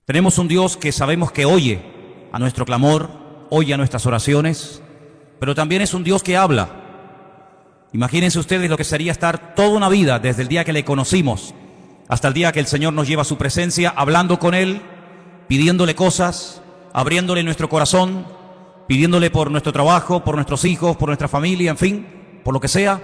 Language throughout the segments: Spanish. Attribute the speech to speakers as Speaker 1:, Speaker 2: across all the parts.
Speaker 1: Tenemos un Dios que sabemos que oye a nuestro clamor, oye a nuestras oraciones, pero también es un Dios que habla. Imagínense ustedes lo que sería estar toda una vida, desde el día que le conocimos hasta el día que el Señor nos lleva a su presencia, hablando con Él, pidiéndole cosas, abriéndole nuestro corazón, pidiéndole por nuestro trabajo, por nuestros hijos, por nuestra familia, en fin, por lo que sea,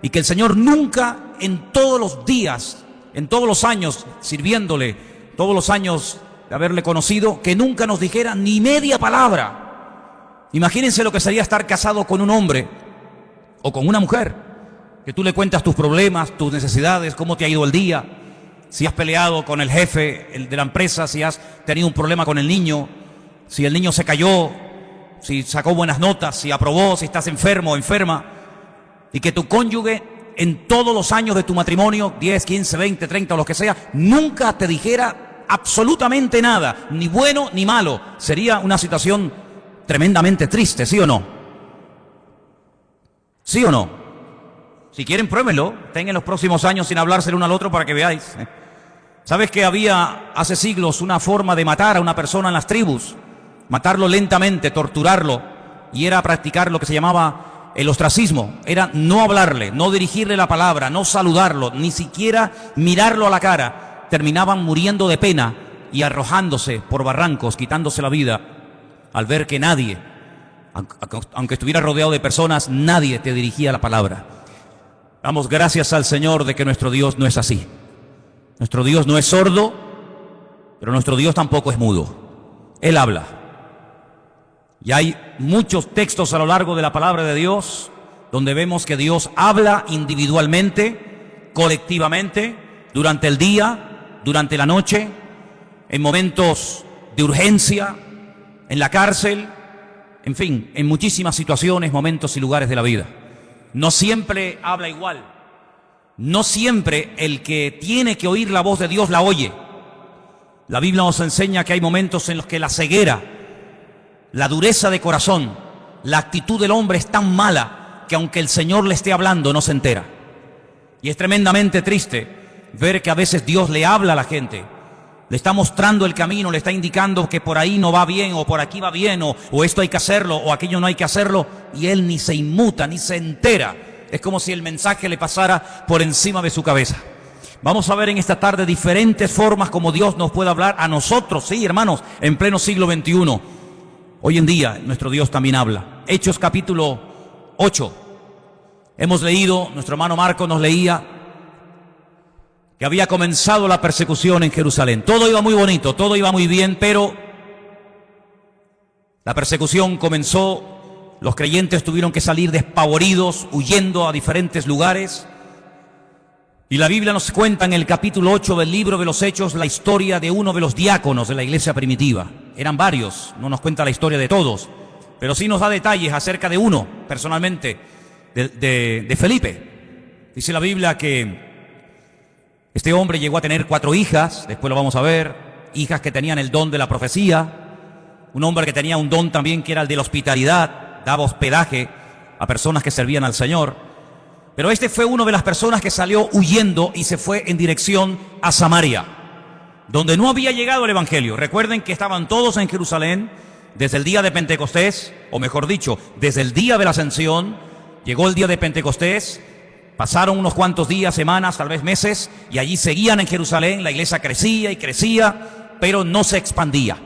Speaker 1: y que el Señor nunca, en todos los días, en todos los años sirviéndole, todos los años de haberle conocido, que nunca nos dijera ni media palabra. Imagínense lo que sería estar casado con un hombre o con una mujer, que tú le cuentas tus problemas, tus necesidades, cómo te ha ido el día, si has peleado con el jefe de la empresa, si has tenido un problema con el niño, si el niño se cayó, si sacó buenas notas, si aprobó, si estás enfermo o enferma, y que tu cónyuge en todos los años de tu matrimonio, 10, 15, 20, 30 o lo que sea, nunca te dijera absolutamente nada, ni bueno ni malo. Sería una situación tremendamente triste, ¿sí o no? ¿Sí o no? Si quieren, pruébenlo, tengan los próximos años sin hablarse el uno al otro para que veáis. ¿Sabes que había hace siglos una forma de matar a una persona en las tribus? Matarlo lentamente, torturarlo, y era practicar lo que se llamaba el ostracismo. Era no hablarle, no dirigirle la palabra, no saludarlo, ni siquiera mirarlo a la cara. Terminaban muriendo de pena y arrojándose por barrancos, quitándose la vida, al ver que nadie, aunque estuviera rodeado de personas, nadie te dirigía la palabra. Damos gracias al Señor de que nuestro Dios no es así. Nuestro Dios no es sordo, pero nuestro Dios tampoco es mudo. Él habla. Y hay muchos textos a lo largo de la palabra de Dios donde vemos que Dios habla individualmente, colectivamente, durante el día, durante la noche, en momentos de urgencia, en la cárcel, en fin, en muchísimas situaciones, momentos y lugares de la vida. No siempre habla igual. No siempre el que tiene que oír la voz de Dios la oye. La Biblia nos enseña que hay momentos en los que la ceguera, la dureza de corazón, la actitud del hombre es tan mala que aunque el Señor le esté hablando no se entera. Y es tremendamente triste ver que a veces Dios le habla a la gente, le está mostrando el camino, le está indicando que por ahí no va bien o por aquí va bien o esto hay que hacerlo o aquello no hay que hacerlo, y él ni se inmuta, ni se entera. Es como si el mensaje le pasara por encima de su cabeza. Vamos a ver en esta tarde diferentes formas como Dios nos puede hablar a nosotros, sí, hermanos, en pleno siglo XXI. Hoy en día nuestro Dios también habla. Hechos capítulo 8. Hemos leído, nuestro hermano Marco nos leía que había comenzado la persecución en Jerusalén. Todo iba muy bonito, todo iba muy bien, pero la persecución comenzó. Los creyentes tuvieron que salir despavoridos, huyendo a diferentes lugares. Y la Biblia nos cuenta en el capítulo 8 del libro de los Hechos la historia de uno de los diáconos de la iglesia primitiva. Eran varios, no nos cuenta la historia de todos, pero sí nos da detalles acerca de uno, personalmente, de Felipe. Dice la Biblia que este hombre llegó a tener 4 hijas, después lo vamos a ver, hijas que tenían el don de la profecía, un hombre que tenía un don también que era el de la hospitalidad, daba hospedaje a personas que servían al Señor. Pero este fue una de las personas que salió huyendo y se fue en dirección a Samaria, donde no había llegado el Evangelio. Recuerden que estaban todos en Jerusalén desde el día de Pentecostés, o mejor dicho, desde el día de la Ascensión. Llegó el día de Pentecostés, pasaron unos cuantos días, semanas, tal vez meses, y allí seguían en Jerusalén. La iglesia crecía y crecía, pero no se expandía.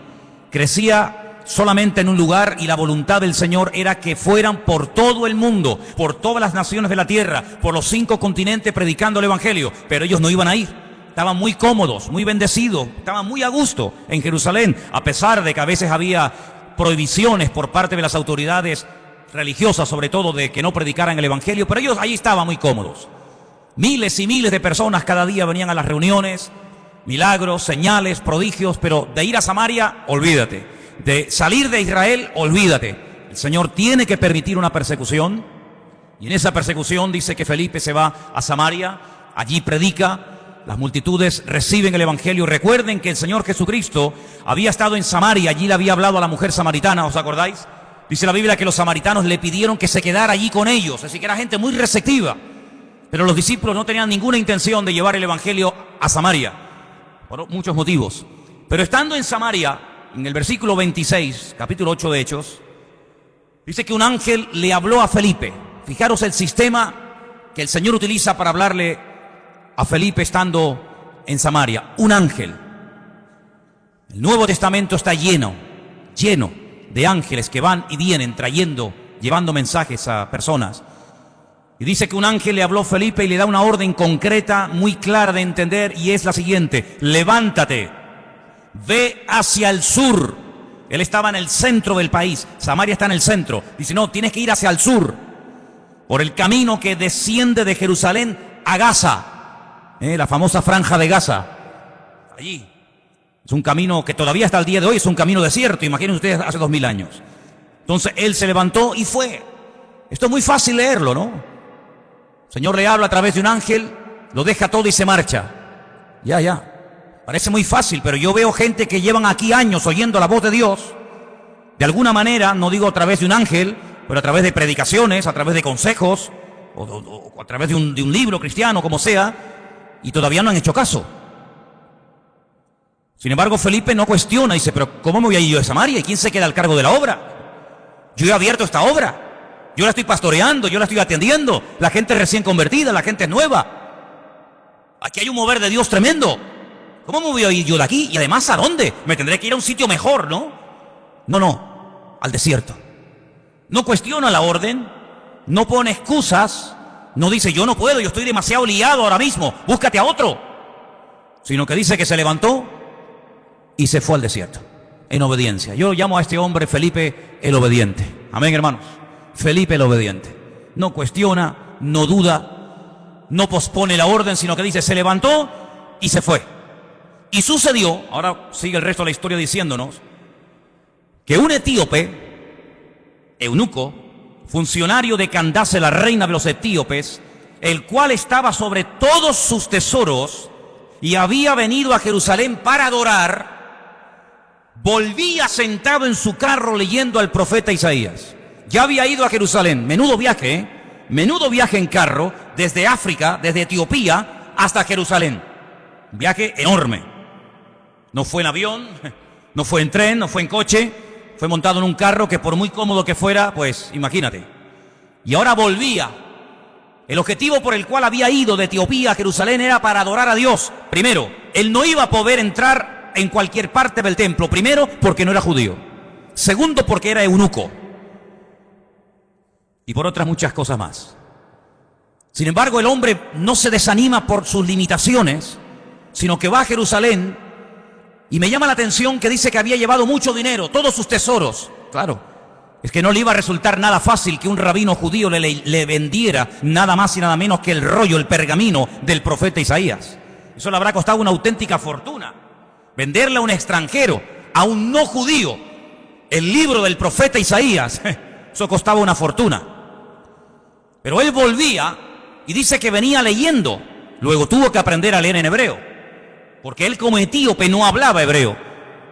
Speaker 1: Crecía solamente en un lugar, y la voluntad del Señor era que fueran por todo el mundo, por todas las naciones de la tierra, por los 5 continentes predicando el Evangelio. Pero ellos no iban a ir. Estaban muy cómodos, muy bendecidos, estaban muy a gusto en Jerusalén, a pesar de que a veces había prohibiciones por parte de las autoridades religiosas, sobre todo, de que no predicaran el Evangelio, pero ellos allí estaban muy cómodos. Miles y miles de personas cada día venían a las reuniones, milagros, señales, prodigios, pero de ir a Samaria, olvídate. De salir de Israel, olvídate. El Señor tiene que permitir una persecución, y en esa persecución dice que Felipe se va a Samaria, allí predica, las multitudes reciben el Evangelio. Recuerden que el Señor Jesucristo había estado en Samaria, allí le había hablado a la mujer samaritana, ¿os acordáis? Dice la Biblia que los samaritanos le pidieron que se quedara allí con ellos, así que era gente muy receptiva. Pero los discípulos no tenían ninguna intención de llevar el Evangelio a Samaria, por muchos motivos. Pero estando en Samaria, en el versículo 26, capítulo 8 de Hechos, dice que un ángel le habló a Felipe. Fijaros el sistema que el Señor utiliza para hablarle a Felipe estando en Samaria. Un ángel. El Nuevo Testamento está lleno de ángeles que van y vienen llevando mensajes a personas. Y dice que un ángel le habló a Felipe y le da una orden concreta, muy clara de entender, y es la siguiente: levántate, ve hacia el sur. Él estaba en el centro del país, Samaria está en el centro. Dice, no, tienes que ir hacia el sur, por el camino que desciende de Jerusalén a Gaza, la famosa franja de Gaza. Allí. Es un camino que todavía hasta el día de hoy es un camino desierto, imaginen ustedes hace 2000 años. Entonces él se levantó y fue. Esto es muy fácil leerlo, ¿no? El Señor le habla a través de un ángel, lo deja todo y se marcha. Ya. Parece muy fácil, pero yo veo gente que llevan aquí años oyendo la voz de Dios. De alguna manera, no digo a través de un ángel, pero a través de predicaciones, a través de consejos, o a través de un libro cristiano, como sea, y todavía no han hecho caso. Sin embargo, Felipe no cuestiona, dice, pero ¿cómo me voy a ir yo de Samaria? ¿Y quién se queda al cargo de la obra? Yo he abierto esta obra, yo la estoy pastoreando, yo la estoy atendiendo, la gente es recién convertida, la gente es nueva. Aquí hay un mover de Dios tremendo. ¿Cómo me voy a ir yo de aquí? Y además, ¿a dónde? Me tendré que ir a un sitio mejor, ¿no? No, al desierto. No cuestiona la orden, no pone excusas, no dice, yo no puedo, yo estoy demasiado liado ahora mismo, búscate a otro. Sino que dice que se levantó y se fue al desierto, en obediencia. Yo llamo a este hombre Felipe el obediente. Amén, hermanos. Felipe el obediente. No cuestiona, no duda, no pospone la orden, sino que dice, se levantó y se fue. Y sucedió, ahora sigue el resto de la historia diciéndonos, que un etíope, eunuco, funcionario de Candace, la reina de los etíopes, el cual estaba sobre todos sus tesoros y había venido a Jerusalén para adorar, volvía sentado en su carro leyendo al profeta Isaías. Ya había ido a Jerusalén, menudo viaje en carro, desde África, desde Etiopía hasta Jerusalén. Un viaje enorme. No fue en avión, no fue en tren, no fue en coche, fue montado en un carro que por muy cómodo que fuera, pues imagínate. Y ahora volvía. El objetivo por el cual había ido de Etiopía a Jerusalén era para adorar a Dios. Primero, él no iba a poder entrar en cualquier parte del templo. Primero, porque no era judío. Segundo, porque era eunuco. Y por otras muchas cosas más. Sin embargo, el hombre no se desanima por sus limitaciones, sino que va a Jerusalén. Y me llama la atención que dice que había llevado mucho dinero, todos sus tesoros. Claro, es que no le iba a resultar nada fácil que un rabino judío le vendiera nada más y nada menos que el rollo, el pergamino del profeta Isaías. Eso le habrá costado una auténtica fortuna. Venderle a un extranjero, a un no judío, el libro del profeta Isaías, eso costaba una fortuna. Pero él volvía y dice que venía leyendo. Luego tuvo que aprender a leer en hebreo, porque él como etíope no hablaba hebreo.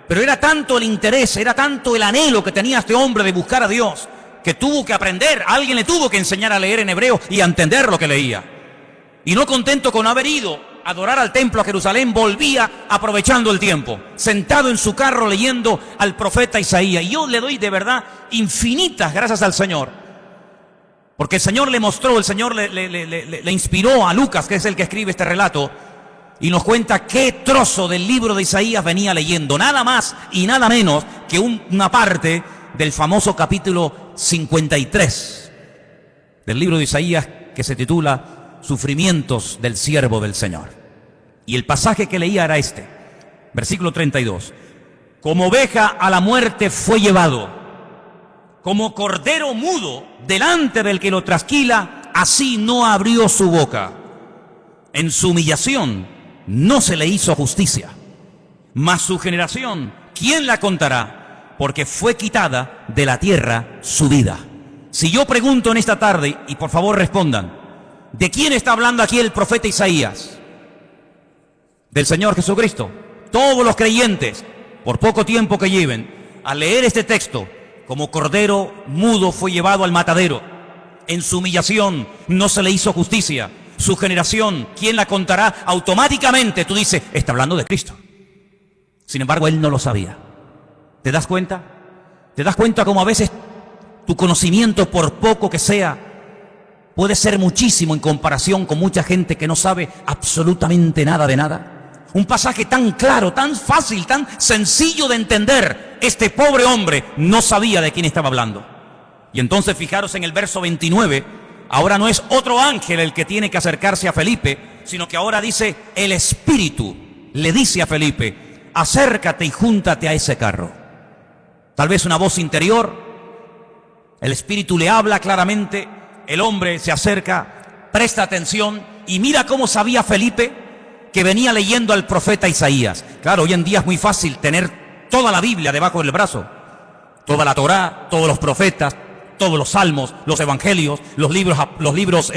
Speaker 1: Pero era tanto el interés, era tanto el anhelo que tenía este hombre de buscar a Dios, que tuvo que aprender, alguien le tuvo que enseñar a leer en hebreo y a entender lo que leía. Y no contento con haber ido a adorar al templo a Jerusalén, volvía aprovechando el tiempo, sentado en su carro leyendo al profeta Isaías. Y yo le doy de verdad infinitas gracias al Señor, porque el Señor le mostró, el Señor le inspiró a Lucas, que es el que escribe este relato, y nos cuenta qué trozo del libro de Isaías venía leyendo, nada más y nada menos que una parte del famoso capítulo 53 del libro de Isaías, que se titula Sufrimientos del siervo del Señor. Y el pasaje que leía era este, versículo 32. Como oveja a la muerte fue llevado, como cordero mudo delante del que lo trasquila, así no abrió su boca. En su humillación no se le hizo justicia. Mas su generación, ¿quién la contará? Porque fue quitada de la tierra su vida. Si yo pregunto en esta tarde, y por favor respondan, ¿de quién está hablando aquí el profeta Isaías? Del Señor Jesucristo. Todos los creyentes, por poco tiempo que lleven, al leer este texto, como cordero mudo fue llevado al matadero. En su humillación no se le hizo justicia. Su generación, ¿quién la contará? Automáticamente tú dices, está hablando de Cristo. Sin embargo, él no lo sabía. ¿Te das cuenta? ¿Te das cuenta cómo a veces tu conocimiento, por poco que sea, puede ser muchísimo en comparación con mucha gente que no sabe absolutamente nada de nada? Un pasaje tan claro, tan fácil, tan sencillo de entender. Este pobre hombre no sabía de quién estaba hablando. Y entonces fijaros en el verso 29, ahora no es otro ángel el que tiene que acercarse a Felipe, sino que ahora dice, el Espíritu le dice a Felipe, acércate y júntate a ese carro. Tal vez una voz interior, el Espíritu le habla claramente, el hombre se acerca, presta atención y mira cómo sabía Felipe que venía leyendo al profeta Isaías. Claro, hoy en día es muy fácil tener toda la Biblia debajo del brazo, toda la Torá, todos los profetas, todos los salmos, los evangelios, los libros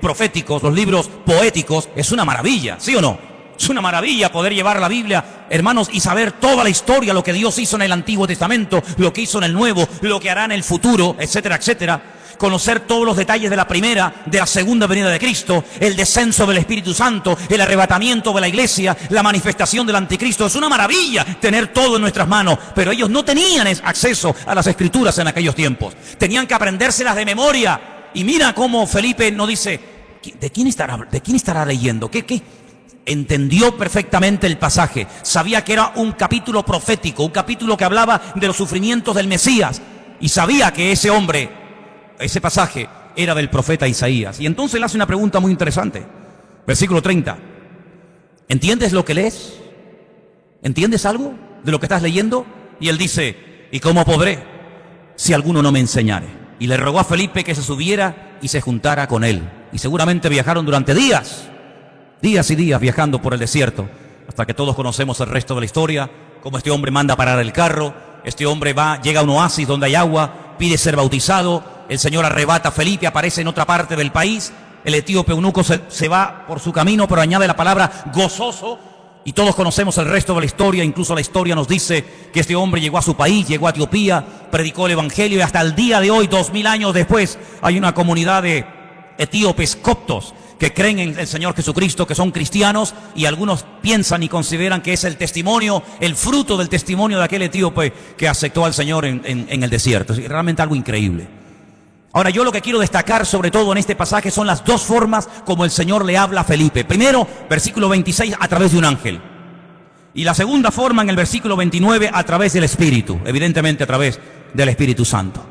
Speaker 1: proféticos, los libros poéticos. Es una maravilla, ¿sí o no? Es una maravilla poder llevar la Biblia, hermanos, y saber toda la historia, lo que Dios hizo en el Antiguo Testamento, lo que hizo en el Nuevo, lo que hará en el futuro, etcétera, etcétera. Conocer todos los detalles de la primera, de la segunda venida de Cristo, el descenso del Espíritu Santo, el arrebatamiento de la iglesia, la manifestación del anticristo. Es una maravilla tener todo en nuestras manos, pero ellos no tenían acceso a las Escrituras en aquellos tiempos. Tenían que aprendérselas de memoria. Y mira cómo Felipe no dice, ¿de quién estará leyendo? ¿Qué? Entendió perfectamente el pasaje, sabía que era un capítulo profético, un capítulo que hablaba de los sufrimientos del Mesías, y sabía que ese pasaje era del profeta Isaías. Y entonces le hace una pregunta muy interesante. Versículo 30. ¿Entiendes lo que lees? ¿Entiendes algo de lo que estás leyendo? Y él dice, ¿y cómo podré si alguno no me enseñare? Y le rogó a Felipe que se subiera y se juntara con él. Y seguramente viajaron durante días y días viajando por el desierto, hasta que todos conocemos el resto de la historia, cómo este hombre manda parar el carro, este hombre llega a un oasis donde hay agua, pide ser bautizado, el Señor arrebata a Felipe, aparece en otra parte del país, el etíope eunuco se va por su camino, pero añade la palabra gozoso, y todos conocemos el resto de la historia. Incluso la historia nos dice que este hombre llegó a su país, llegó a Etiopía, predicó el Evangelio, y hasta el día de hoy, 2000 años después, hay una comunidad de etíopes coptos que creen en el Señor Jesucristo, que son cristianos, y algunos piensan y consideran que es el testimonio, el fruto del testimonio de aquel etíope que aceptó al Señor en el desierto. Es realmente algo increíble. Ahora, yo lo que quiero destacar sobre todo en este pasaje son las dos formas como el Señor le habla a Felipe. Primero, versículo 26, a través de un ángel. Y la segunda forma, en el versículo 29, a través del Espíritu, evidentemente a través del Espíritu Santo.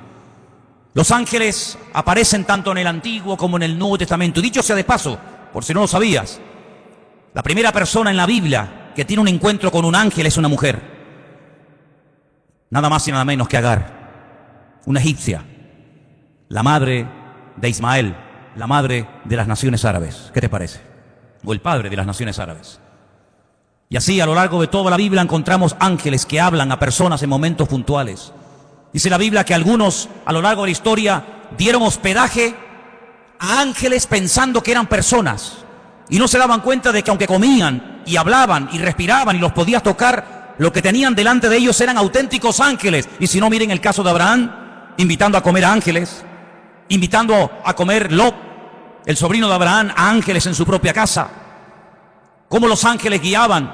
Speaker 1: Los ángeles aparecen tanto en el Antiguo como en el Nuevo Testamento. Y dicho sea de paso, por si no lo sabías, la primera persona en la Biblia que tiene un encuentro con un ángel es una mujer. Nada más y nada menos que Agar, una egipcia, la madre de Ismael, la madre de las naciones árabes. ¿Qué te parece? O el padre de las naciones árabes. Y así a lo largo de toda la Biblia encontramos ángeles que hablan a personas en momentos puntuales. Dice la Biblia que algunos a lo largo de la historia dieron hospedaje a ángeles pensando que eran personas, y no se daban cuenta de que aunque comían y hablaban y respiraban y los podías tocar, lo que tenían delante de ellos eran auténticos ángeles. Y si no, miren el caso de Abraham, invitando a comer a ángeles, invitando a comer Lot, el sobrino de Abraham, a ángeles en su propia casa. Cómo los ángeles guiaban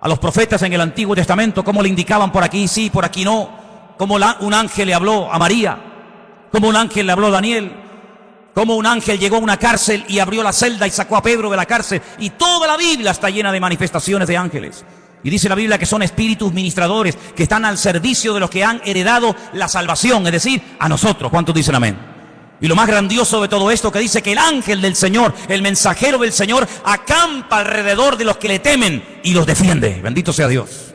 Speaker 1: a los profetas en el Antiguo Testamento, cómo le indicaban por aquí sí, por aquí no. Como un ángel le habló a María, como un ángel le habló a Daniel, como un ángel llegó a una cárcel y abrió la celda y sacó a Pedro de la cárcel. Y toda la Biblia está llena de manifestaciones de ángeles. Y dice la Biblia que son espíritus ministradores que están al servicio de los que han heredado la salvación, es decir, a nosotros. ¿Cuántos dicen amén? Y lo más grandioso de todo esto, que dice que el ángel del Señor, el mensajero del Señor, acampa alrededor de los que le temen y los defiende. Bendito sea Dios.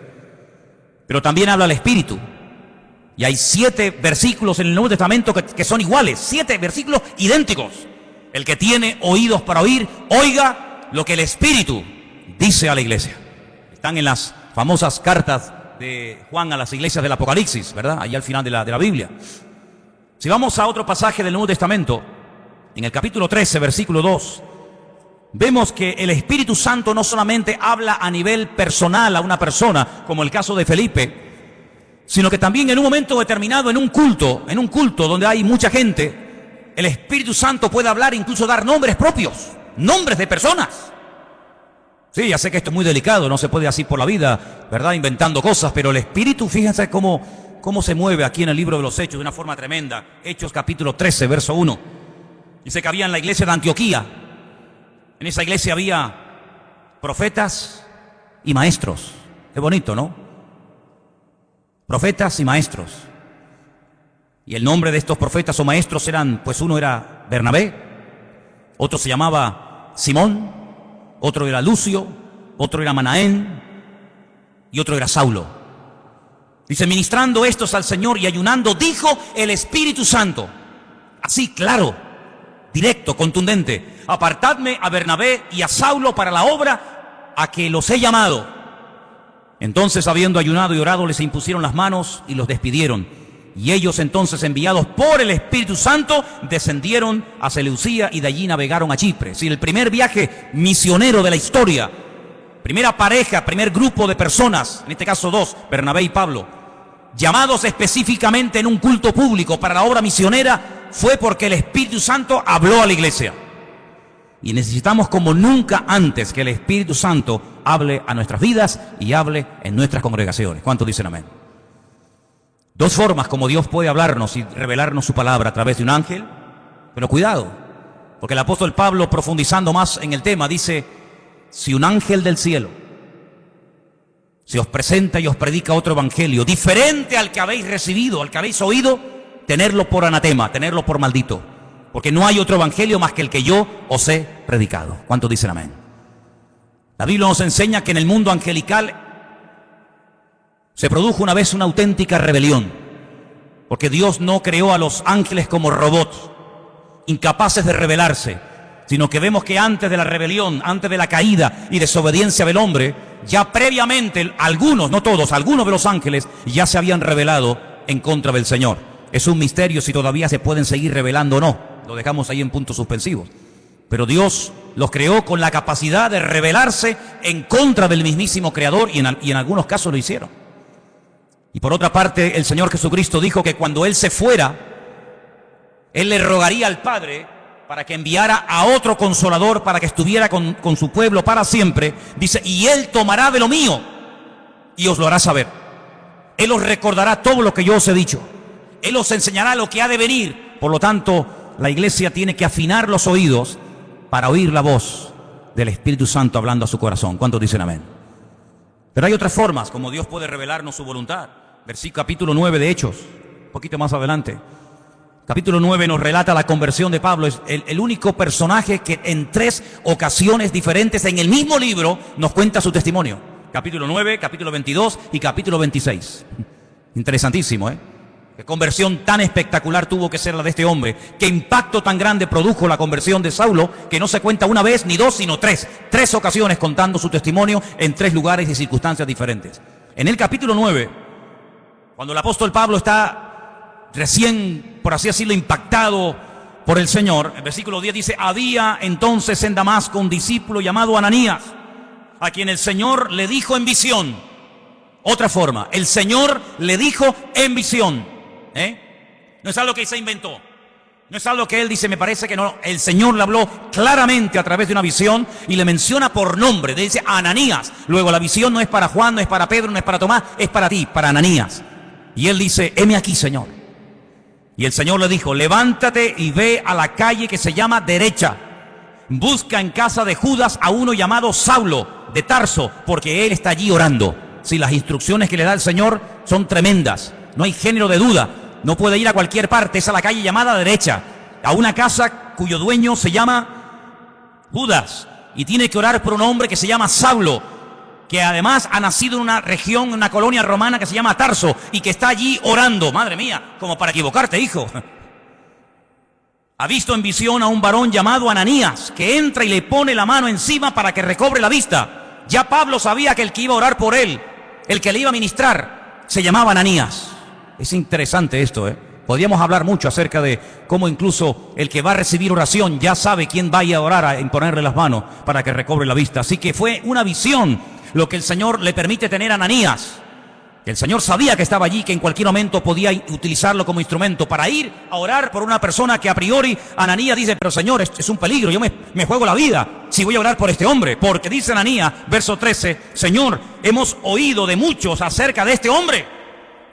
Speaker 1: Pero también habla el Espíritu. Y hay 7 versículos en el Nuevo Testamento que son iguales, 7 versículos idénticos. El que tiene oídos para oír, oiga lo que el Espíritu dice a la iglesia. Están en las famosas cartas de Juan a las iglesias del Apocalipsis, ¿verdad? Allí al final de la Biblia. Si vamos a otro pasaje del Nuevo Testamento, en el capítulo 13, versículo 2, vemos que el Espíritu Santo no solamente habla a nivel personal a una persona, como el caso de Felipe, sino que también en un momento determinado, en un culto donde hay mucha gente, el Espíritu Santo puede hablar e incluso dar nombres propios, nombres de personas. Sí, ya sé que esto es muy delicado, no se puede así por la vida, ¿verdad? Inventando cosas, pero el Espíritu, fíjense cómo se mueve aquí en el libro de los Hechos de una forma tremenda. Hechos capítulo 13, verso 1. Dice que había en la iglesia de Antioquía, en esa iglesia había profetas y maestros. Qué bonito, ¿no? Profetas y maestros. Y el nombre de estos profetas o maestros eran, pues uno era Bernabé, otro se llamaba Simón, otro era Lucio, otro era Manaén y otro era Saulo. Dice, ministrando estos al Señor y ayunando, dijo el Espíritu Santo, así claro, directo, contundente: apartadme a Bernabé y a Saulo para la obra a que los he llamado. Entonces, habiendo ayunado y orado, les impusieron las manos y los despidieron. Y ellos entonces, enviados por el Espíritu Santo, descendieron a Seleucía y de allí navegaron a Chipre. Es decir, el primer viaje misionero de la historia, primera pareja, primer grupo de personas, en este caso dos, Bernabé y Pablo, llamados específicamente en un culto público para la obra misionera, fue porque el Espíritu Santo habló a la iglesia. Y necesitamos como nunca antes que el Espíritu Santo hable a nuestras vidas y hable en nuestras congregaciones. ¿Cuántos dicen amén? Dos formas como Dios puede hablarnos y revelarnos su palabra: a través de un ángel, pero cuidado, porque el apóstol Pablo, profundizando más en el tema, dice: si un ángel del cielo se os presenta y os predica otro evangelio diferente al que habéis recibido, al que habéis oído, tenerlo por anatema, tenerlo por maldito, porque no hay otro evangelio más que el que yo os he predicado. ¿Cuántos dicen amén? La Biblia nos enseña que en el mundo angelical se produjo una vez una auténtica rebelión, porque Dios no creó a los ángeles como robots, incapaces de rebelarse, sino que vemos que antes de la rebelión, antes de la caída y desobediencia del hombre, ya previamente algunos, no todos, algunos de los ángeles ya se habían rebelado en contra del Señor. Es un misterio si todavía se pueden seguir rebelando o no, lo dejamos ahí en puntos suspensivos. Pero Dios los creó con la capacidad de rebelarse en contra del mismísimo Creador y en algunos casos lo hicieron. Y por otra parte, el Señor Jesucristo dijo que cuando Él se fuera, Él le rogaría al Padre para que enviara a otro Consolador para que estuviera con su pueblo para siempre. Dice, y Él tomará de lo mío y os lo hará saber. Él os recordará todo lo que yo os he dicho. Él os enseñará lo que ha de venir. Por lo tanto, la iglesia tiene que afinar los oídos para oír la voz del Espíritu Santo hablando a su corazón. ¿Cuántos dicen amén? Pero hay otras formas como Dios puede revelarnos su voluntad. Versículo capítulo 9 de Hechos, un poquito más adelante. Capítulo 9 nos relata la conversión de Pablo. Es el único personaje que en 3 ocasiones diferentes en el mismo libro nos cuenta su testimonio. Capítulo 9, capítulo 22 y capítulo 26. Interesantísimo, ¿eh? Qué conversión tan espectacular tuvo que ser la de este hombre. Qué impacto tan grande produjo la conversión de Saulo, que no se cuenta una vez, ni dos, sino 3. 3 ocasiones contando su testimonio en 3 lugares y circunstancias diferentes. En el capítulo 9, cuando el apóstol Pablo está recién, por así decirlo, impactado por el Señor, el versículo 10 dice: había entonces en Damasco un discípulo llamado Ananías, a quien el Señor le dijo en visión. Otra forma, el Señor le dijo en visión. No es algo que se inventó, no es algo que él dice, me parece que no. El Señor le habló claramente a través de una visión y le menciona por nombre. Le dice Ananías. Luego la visión no es para Juan, no es para Pedro, no es para Tomás, es para ti, para Ananías. Y él dice: heme aquí, Señor. Y el Señor le dijo: levántate y ve a la calle que se llama Derecha. Busca en casa de Judas a uno llamado Saulo de Tarso, porque él está allí orando. Si las instrucciones que le da el Señor son tremendas, no hay género de duda. No puede ir a cualquier parte, es a la calle llamada Derecha, a una casa cuyo dueño se llama Judas, y tiene que orar por un hombre que se llama Saulo, que además ha nacido en una región, en una colonia romana que se llama Tarso, y que está allí orando. Madre mía, como para equivocarte, hijo. Ha visto en visión a un varón llamado Ananías, que entra y le pone la mano encima para que recobre la vista. Ya Pablo sabía que el que iba a orar por él, el que le iba a ministrar, se llamaba Ananías. Es interesante esto, ¿eh? Podríamos hablar mucho acerca de cómo incluso el que va a recibir oración ya sabe quién vaya a orar, a imponerle las manos para que recobre la vista. Así que fue una visión lo que el Señor le permite tener a Ananías. El Señor sabía que estaba allí, que en cualquier momento podía utilizarlo como instrumento para ir a orar por una persona que a priori Ananías dice, pero Señor, es un peligro, yo me juego la vida si voy a orar por este hombre. Porque dice Ananías, verso 13, Señor, hemos oído de muchos acerca de este hombre.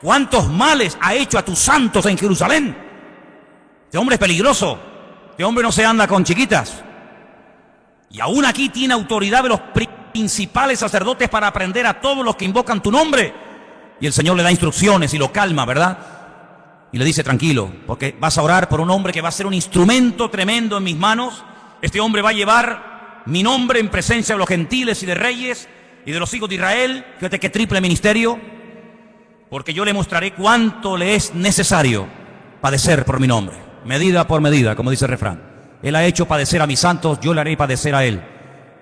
Speaker 1: ¿Cuántos males ha hecho a tus santos en Jerusalén? Este hombre es peligroso, este hombre no se anda con chiquitas. Y aún aquí tiene autoridad de los principales sacerdotes para aprender a todos los que invocan tu nombre. Y el Señor le da instrucciones y lo calma, ¿verdad? Y le dice, tranquilo, porque vas a orar por un hombre que va a ser un instrumento tremendo en mis manos. Este hombre va a llevar mi nombre en presencia de los gentiles y de reyes y de los hijos de Israel. Fíjate qué triple ministerio. Porque yo le mostraré cuánto le es necesario padecer por mi nombre. Medida por medida, como dice el refrán. Él ha hecho padecer a mis santos, yo le haré padecer a él.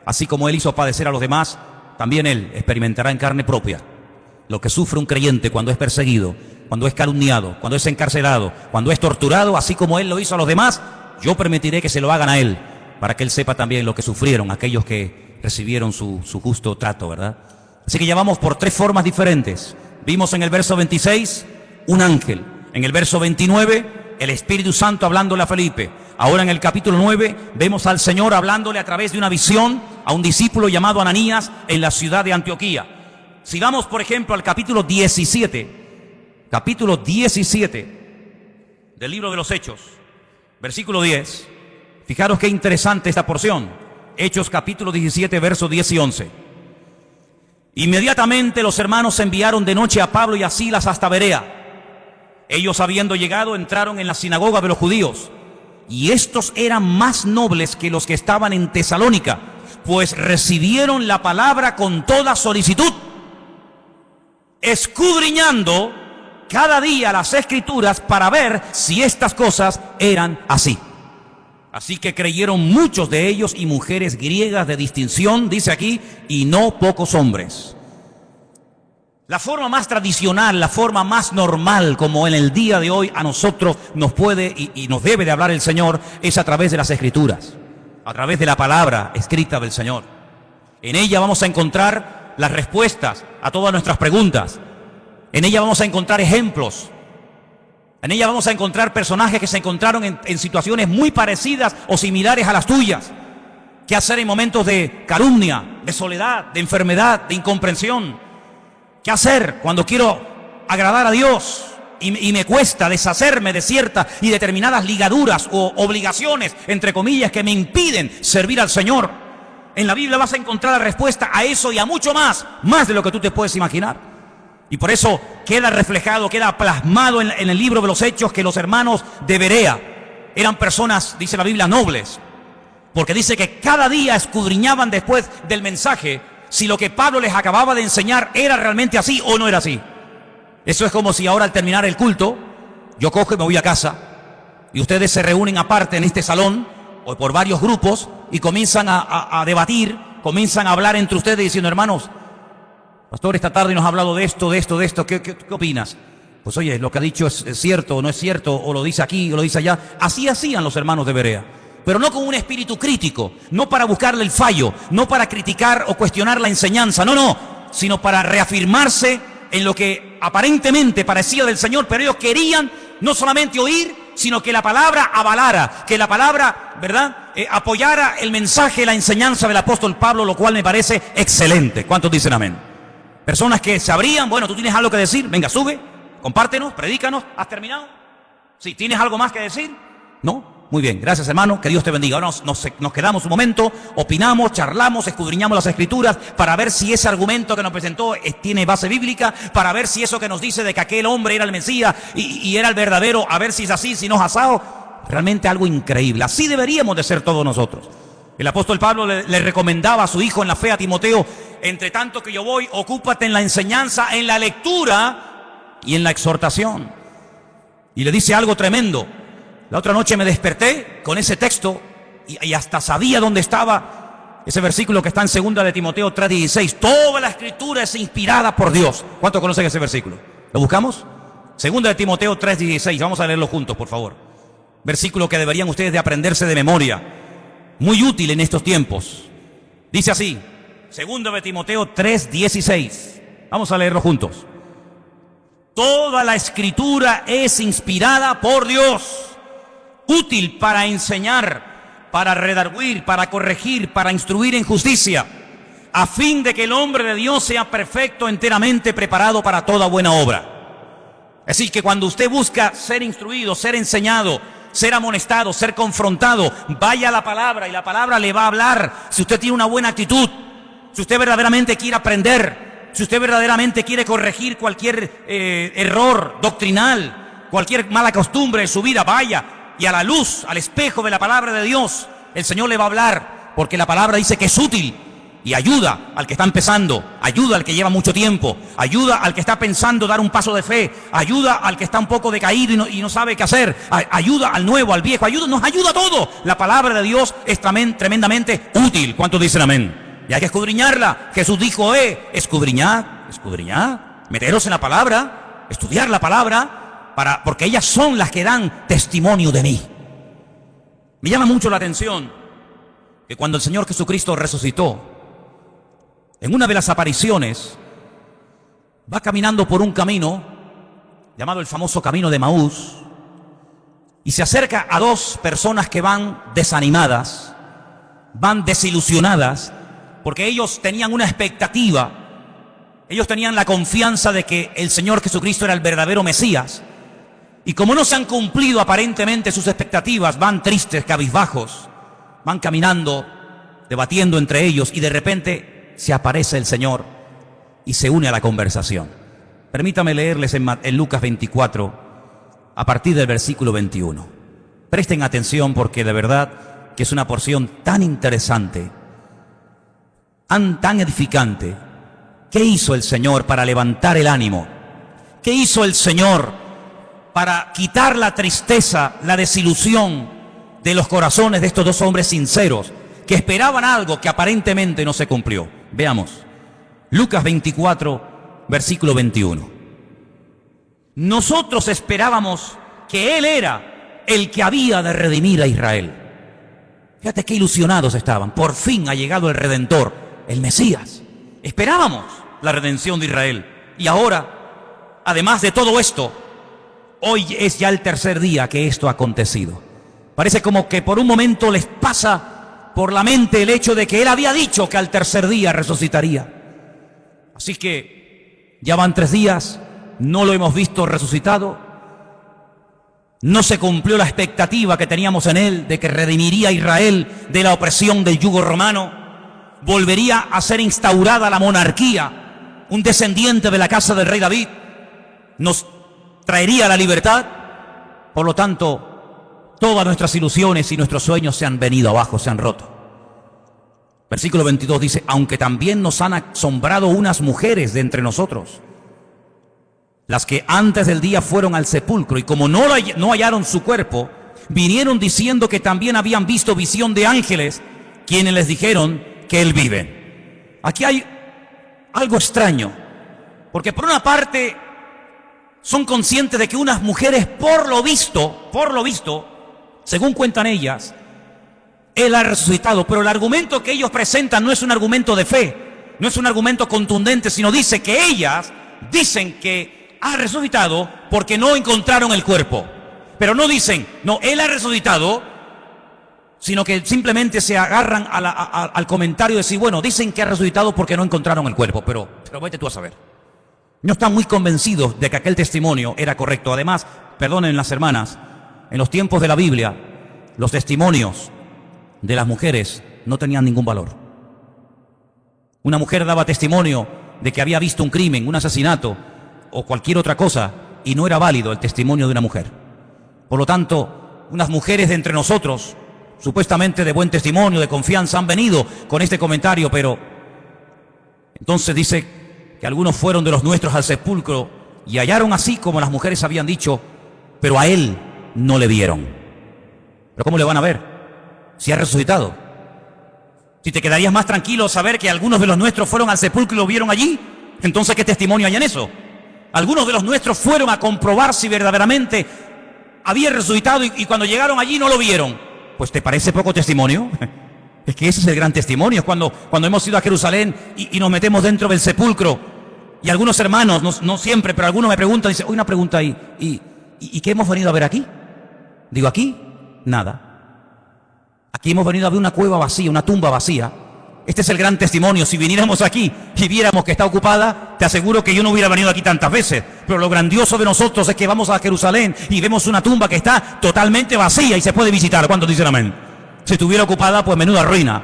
Speaker 1: Así como él hizo padecer a los demás, también él experimentará en carne propia lo que sufre un creyente cuando es perseguido, cuando es calumniado, cuando es encarcelado, cuando es torturado, así como él lo hizo a los demás, yo permitiré que se lo hagan a él, para que él sepa también lo que sufrieron aquellos que recibieron su justo trato, ¿verdad? Así que ya vamos por tres formas diferentes. Vimos en el verso 26 un ángel, en el verso 29 el Espíritu Santo hablándole a Felipe. Ahora en el capítulo 9 vemos al Señor hablándole a través de una visión a un discípulo llamado Ananías en la ciudad de Antioquía. Si vamos, por ejemplo, al capítulo 17 del libro de los Hechos, versículo 10, fijaros qué interesante esta porción. Hechos capítulo 17, versos 10 y 11. Inmediatamente los hermanos enviaron de noche a Pablo y a Silas hasta Berea. Ellos, habiendo llegado, entraron en la sinagoga de los judíos, y estos eran más nobles que los que estaban en Tesalónica, pues recibieron la palabra con toda solicitud, escudriñando cada día las Escrituras para ver si estas cosas eran así. Así que creyeron muchos de ellos y mujeres griegas de distinción, dice aquí, y no pocos hombres. La forma más tradicional, la forma más normal, como en el día de hoy a nosotros nos puede y nos debe de hablar el Señor, es a través de las Escrituras, a través de la palabra escrita del Señor. En ella vamos a encontrar las respuestas a todas nuestras preguntas. En ella vamos a encontrar ejemplos. En ella vamos a encontrar personajes que se encontraron en situaciones muy parecidas o similares a las tuyas. ¿Qué hacer en momentos de calumnia, de soledad, de enfermedad, de incomprensión? ¿Qué hacer cuando quiero agradar a Dios y me cuesta deshacerme de ciertas y determinadas ligaduras o obligaciones, entre comillas, que me impiden servir al Señor? En la Biblia vas a encontrar la respuesta a eso y a mucho más de lo que tú te puedes imaginar. Y por eso queda reflejado, queda plasmado en el libro de los Hechos que los hermanos de Berea eran personas, dice la Biblia, nobles. Porque dice que cada día escudriñaban después del mensaje si lo que Pablo les acababa de enseñar era realmente así o no era así. Eso es como si ahora al terminar el culto, yo cojo y me voy a casa y ustedes se reúnen aparte en este salón o por varios grupos y comienzan a debatir, comienzan a hablar entre ustedes diciendo, hermanos, pastor, esta tarde nos ha hablado de esto, ¿qué opinas? Pues oye, lo que ha dicho es cierto o no es cierto, o lo dice aquí o lo dice allá. Así hacían los hermanos de Berea, pero no con un espíritu crítico, no para buscarle el fallo, no para criticar o cuestionar la enseñanza, no, sino para reafirmarse en lo que aparentemente parecía del Señor, pero ellos querían no solamente oír, sino que la palabra avalara, que la palabra, ¿verdad?, apoyara el mensaje, la enseñanza del apóstol Pablo, lo cual me parece excelente. ¿Cuántos dicen amén? Personas que sabrían, bueno, tú tienes algo que decir, venga, sube, compártenos, predícanos. ¿Has terminado? Sí, ¿tienes algo más que decir? ¿No? Muy bien, gracias hermano, que Dios te bendiga. Ahora nos quedamos un momento, opinamos, charlamos, escudriñamos las Escrituras para ver si ese argumento que nos presentó tiene base bíblica, para ver si eso que nos dice de que aquel hombre era el Mesías y era el verdadero, a ver si es así, si no es asado. Realmente algo increíble. Así deberíamos de ser todos nosotros. El apóstol Pablo le recomendaba a su hijo en la fe, a Timoteo, entre tanto que yo voy, ocúpate en la enseñanza, en la lectura y en la exhortación. Y le dice algo tremendo. La otra noche me desperté con ese texto y hasta sabía dónde estaba ese versículo que está en 2 de Timoteo 3:16. Toda la Escritura es inspirada por Dios. ¿Cuántos conocen ese versículo? ¿Lo buscamos? 2 de Timoteo 3:16. Vamos a leerlo juntos, por favor. Versículo que deberían ustedes de aprenderse de memoria. Muy útil en estos tiempos. Dice así, 2 de Timoteo 3:16. Vamos a leerlo juntos. Toda la Escritura es inspirada por Dios, útil para enseñar, para redarguir, para corregir, para instruir en justicia, a fin de que el hombre de Dios sea perfecto, enteramente preparado para toda buena obra. Es decir, que cuando usted busca ser instruido, ser enseñado, ser amonestado, ser confrontado, vaya a la palabra y la palabra le va a hablar. Si usted tiene una buena actitud, si usted verdaderamente quiere aprender, si usted verdaderamente quiere corregir cualquier error doctrinal, cualquier mala costumbre de su vida, vaya y a la luz, al espejo de la palabra de Dios, el Señor le va a hablar, porque la palabra dice que es útil y ayuda al que está empezando, ayuda al que lleva mucho tiempo, ayuda al que está pensando dar un paso de fe, ayuda al que está un poco decaído y no sabe qué hacer, ayuda al nuevo, al viejo, nos ayuda a todo. La palabra de Dios es tremendamente útil. ¿Cuántos dicen amén? Y hay que escudriñarla. Jesús dijo, escudriñad, meteros en la palabra, estudiar la palabra, porque ellas son las que dan testimonio de mí. Me llama mucho la atención que cuando el Señor Jesucristo resucitó, en una de las apariciones, va caminando por un camino, llamado el famoso camino de Maús, y se acerca a dos personas que van desanimadas, van desilusionadas, porque ellos tenían una expectativa, ellos tenían la confianza de que el Señor Jesucristo era el verdadero Mesías, y como no se han cumplido aparentemente sus expectativas, van tristes, cabizbajos, van caminando, debatiendo entre ellos, y de repente se aparece el Señor y se une a la conversación. Permítame leerles en Lucas 24, a partir del versículo 21. Presten atención porque de verdad que es una porción tan interesante, tan edificante. ¿Qué hizo el Señor para levantar el ánimo? ¿Qué hizo el Señor para quitar la tristeza, la desilusión de los corazones de estos dos hombres sinceros que esperaban algo que aparentemente no se cumplió? Veamos, Lucas 24, versículo 21. Nosotros esperábamos que Él era el que había de redimir a Israel. Fíjate qué ilusionados estaban. Por fin ha llegado el Redentor, el Mesías. Esperábamos la redención de Israel. Y ahora, además de todo esto, hoy es ya el tercer día que esto ha acontecido. Parece como que por un momento les pasa por la mente el hecho de que Él había dicho que al tercer día resucitaría. Así que ya van 3 días, no lo hemos visto resucitado, no se cumplió la expectativa que teníamos en Él de que redimiría a Israel de la opresión del yugo romano, volvería a ser instaurada la monarquía, un descendiente de la casa del rey David, nos traería la libertad. Por lo tanto, todas nuestras ilusiones y nuestros sueños se han venido abajo, se han roto. Versículo 22 dice, aunque también nos han asombrado unas mujeres de entre nosotros, las que antes del día fueron al sepulcro y como no hallaron su cuerpo, vinieron diciendo que también habían visto visión de ángeles, quienes les dijeron que Él vive. Aquí hay algo extraño, porque por una parte son conscientes de que unas mujeres por lo visto, según cuentan ellas, Él ha resucitado, pero el argumento que ellos presentan no es un argumento de fe, no es un argumento contundente, sino dice que ellas dicen que ha resucitado porque no encontraron el cuerpo. Pero no dicen, no, Él ha resucitado, sino que simplemente se agarran al comentario de decir, bueno, dicen que ha resucitado porque no encontraron el cuerpo, pero vete tú a saber. No están muy convencidos de que aquel testimonio era correcto. Además, perdonen las hermanas, en los tiempos de la Biblia, los testimonios de las mujeres no tenían ningún valor. Una mujer daba testimonio de que había visto un crimen, un asesinato o cualquier otra cosa y no era válido el testimonio de una mujer. Por lo tanto, unas mujeres de entre nosotros, supuestamente de buen testimonio, de confianza, han venido con este comentario, pero entonces dice que algunos fueron de los nuestros al sepulcro y hallaron así como las mujeres habían dicho, pero a Él no le vieron. ¿Pero cómo le van a ver si ha resucitado? Si te quedarías más tranquilo saber que algunos de los nuestros fueron al sepulcro y lo vieron allí, entonces ¿qué testimonio hay en eso? Algunos de los nuestros fueron a comprobar si verdaderamente había resucitado y cuando llegaron allí no lo vieron. Pues ¿te parece poco testimonio? Es que ese es el gran testimonio. Es cuando hemos ido a Jerusalén y nos metemos dentro del sepulcro Y algunos hermanos, no siempre, pero algunos me preguntan, dicen, una pregunta ahí, ¿y qué hemos venido a ver aquí? Digo, aquí, nada. Aquí hemos venido a ver una cueva vacía, una tumba vacía. Este es el gran testimonio. Si viniéramos aquí y viéramos que está ocupada, te aseguro que yo no hubiera venido aquí tantas veces. Pero lo grandioso de nosotros es que vamos a Jerusalén y vemos una tumba que está totalmente vacía y se puede visitar. ¿Cuántos dicen amén? Si estuviera ocupada, pues menuda ruina.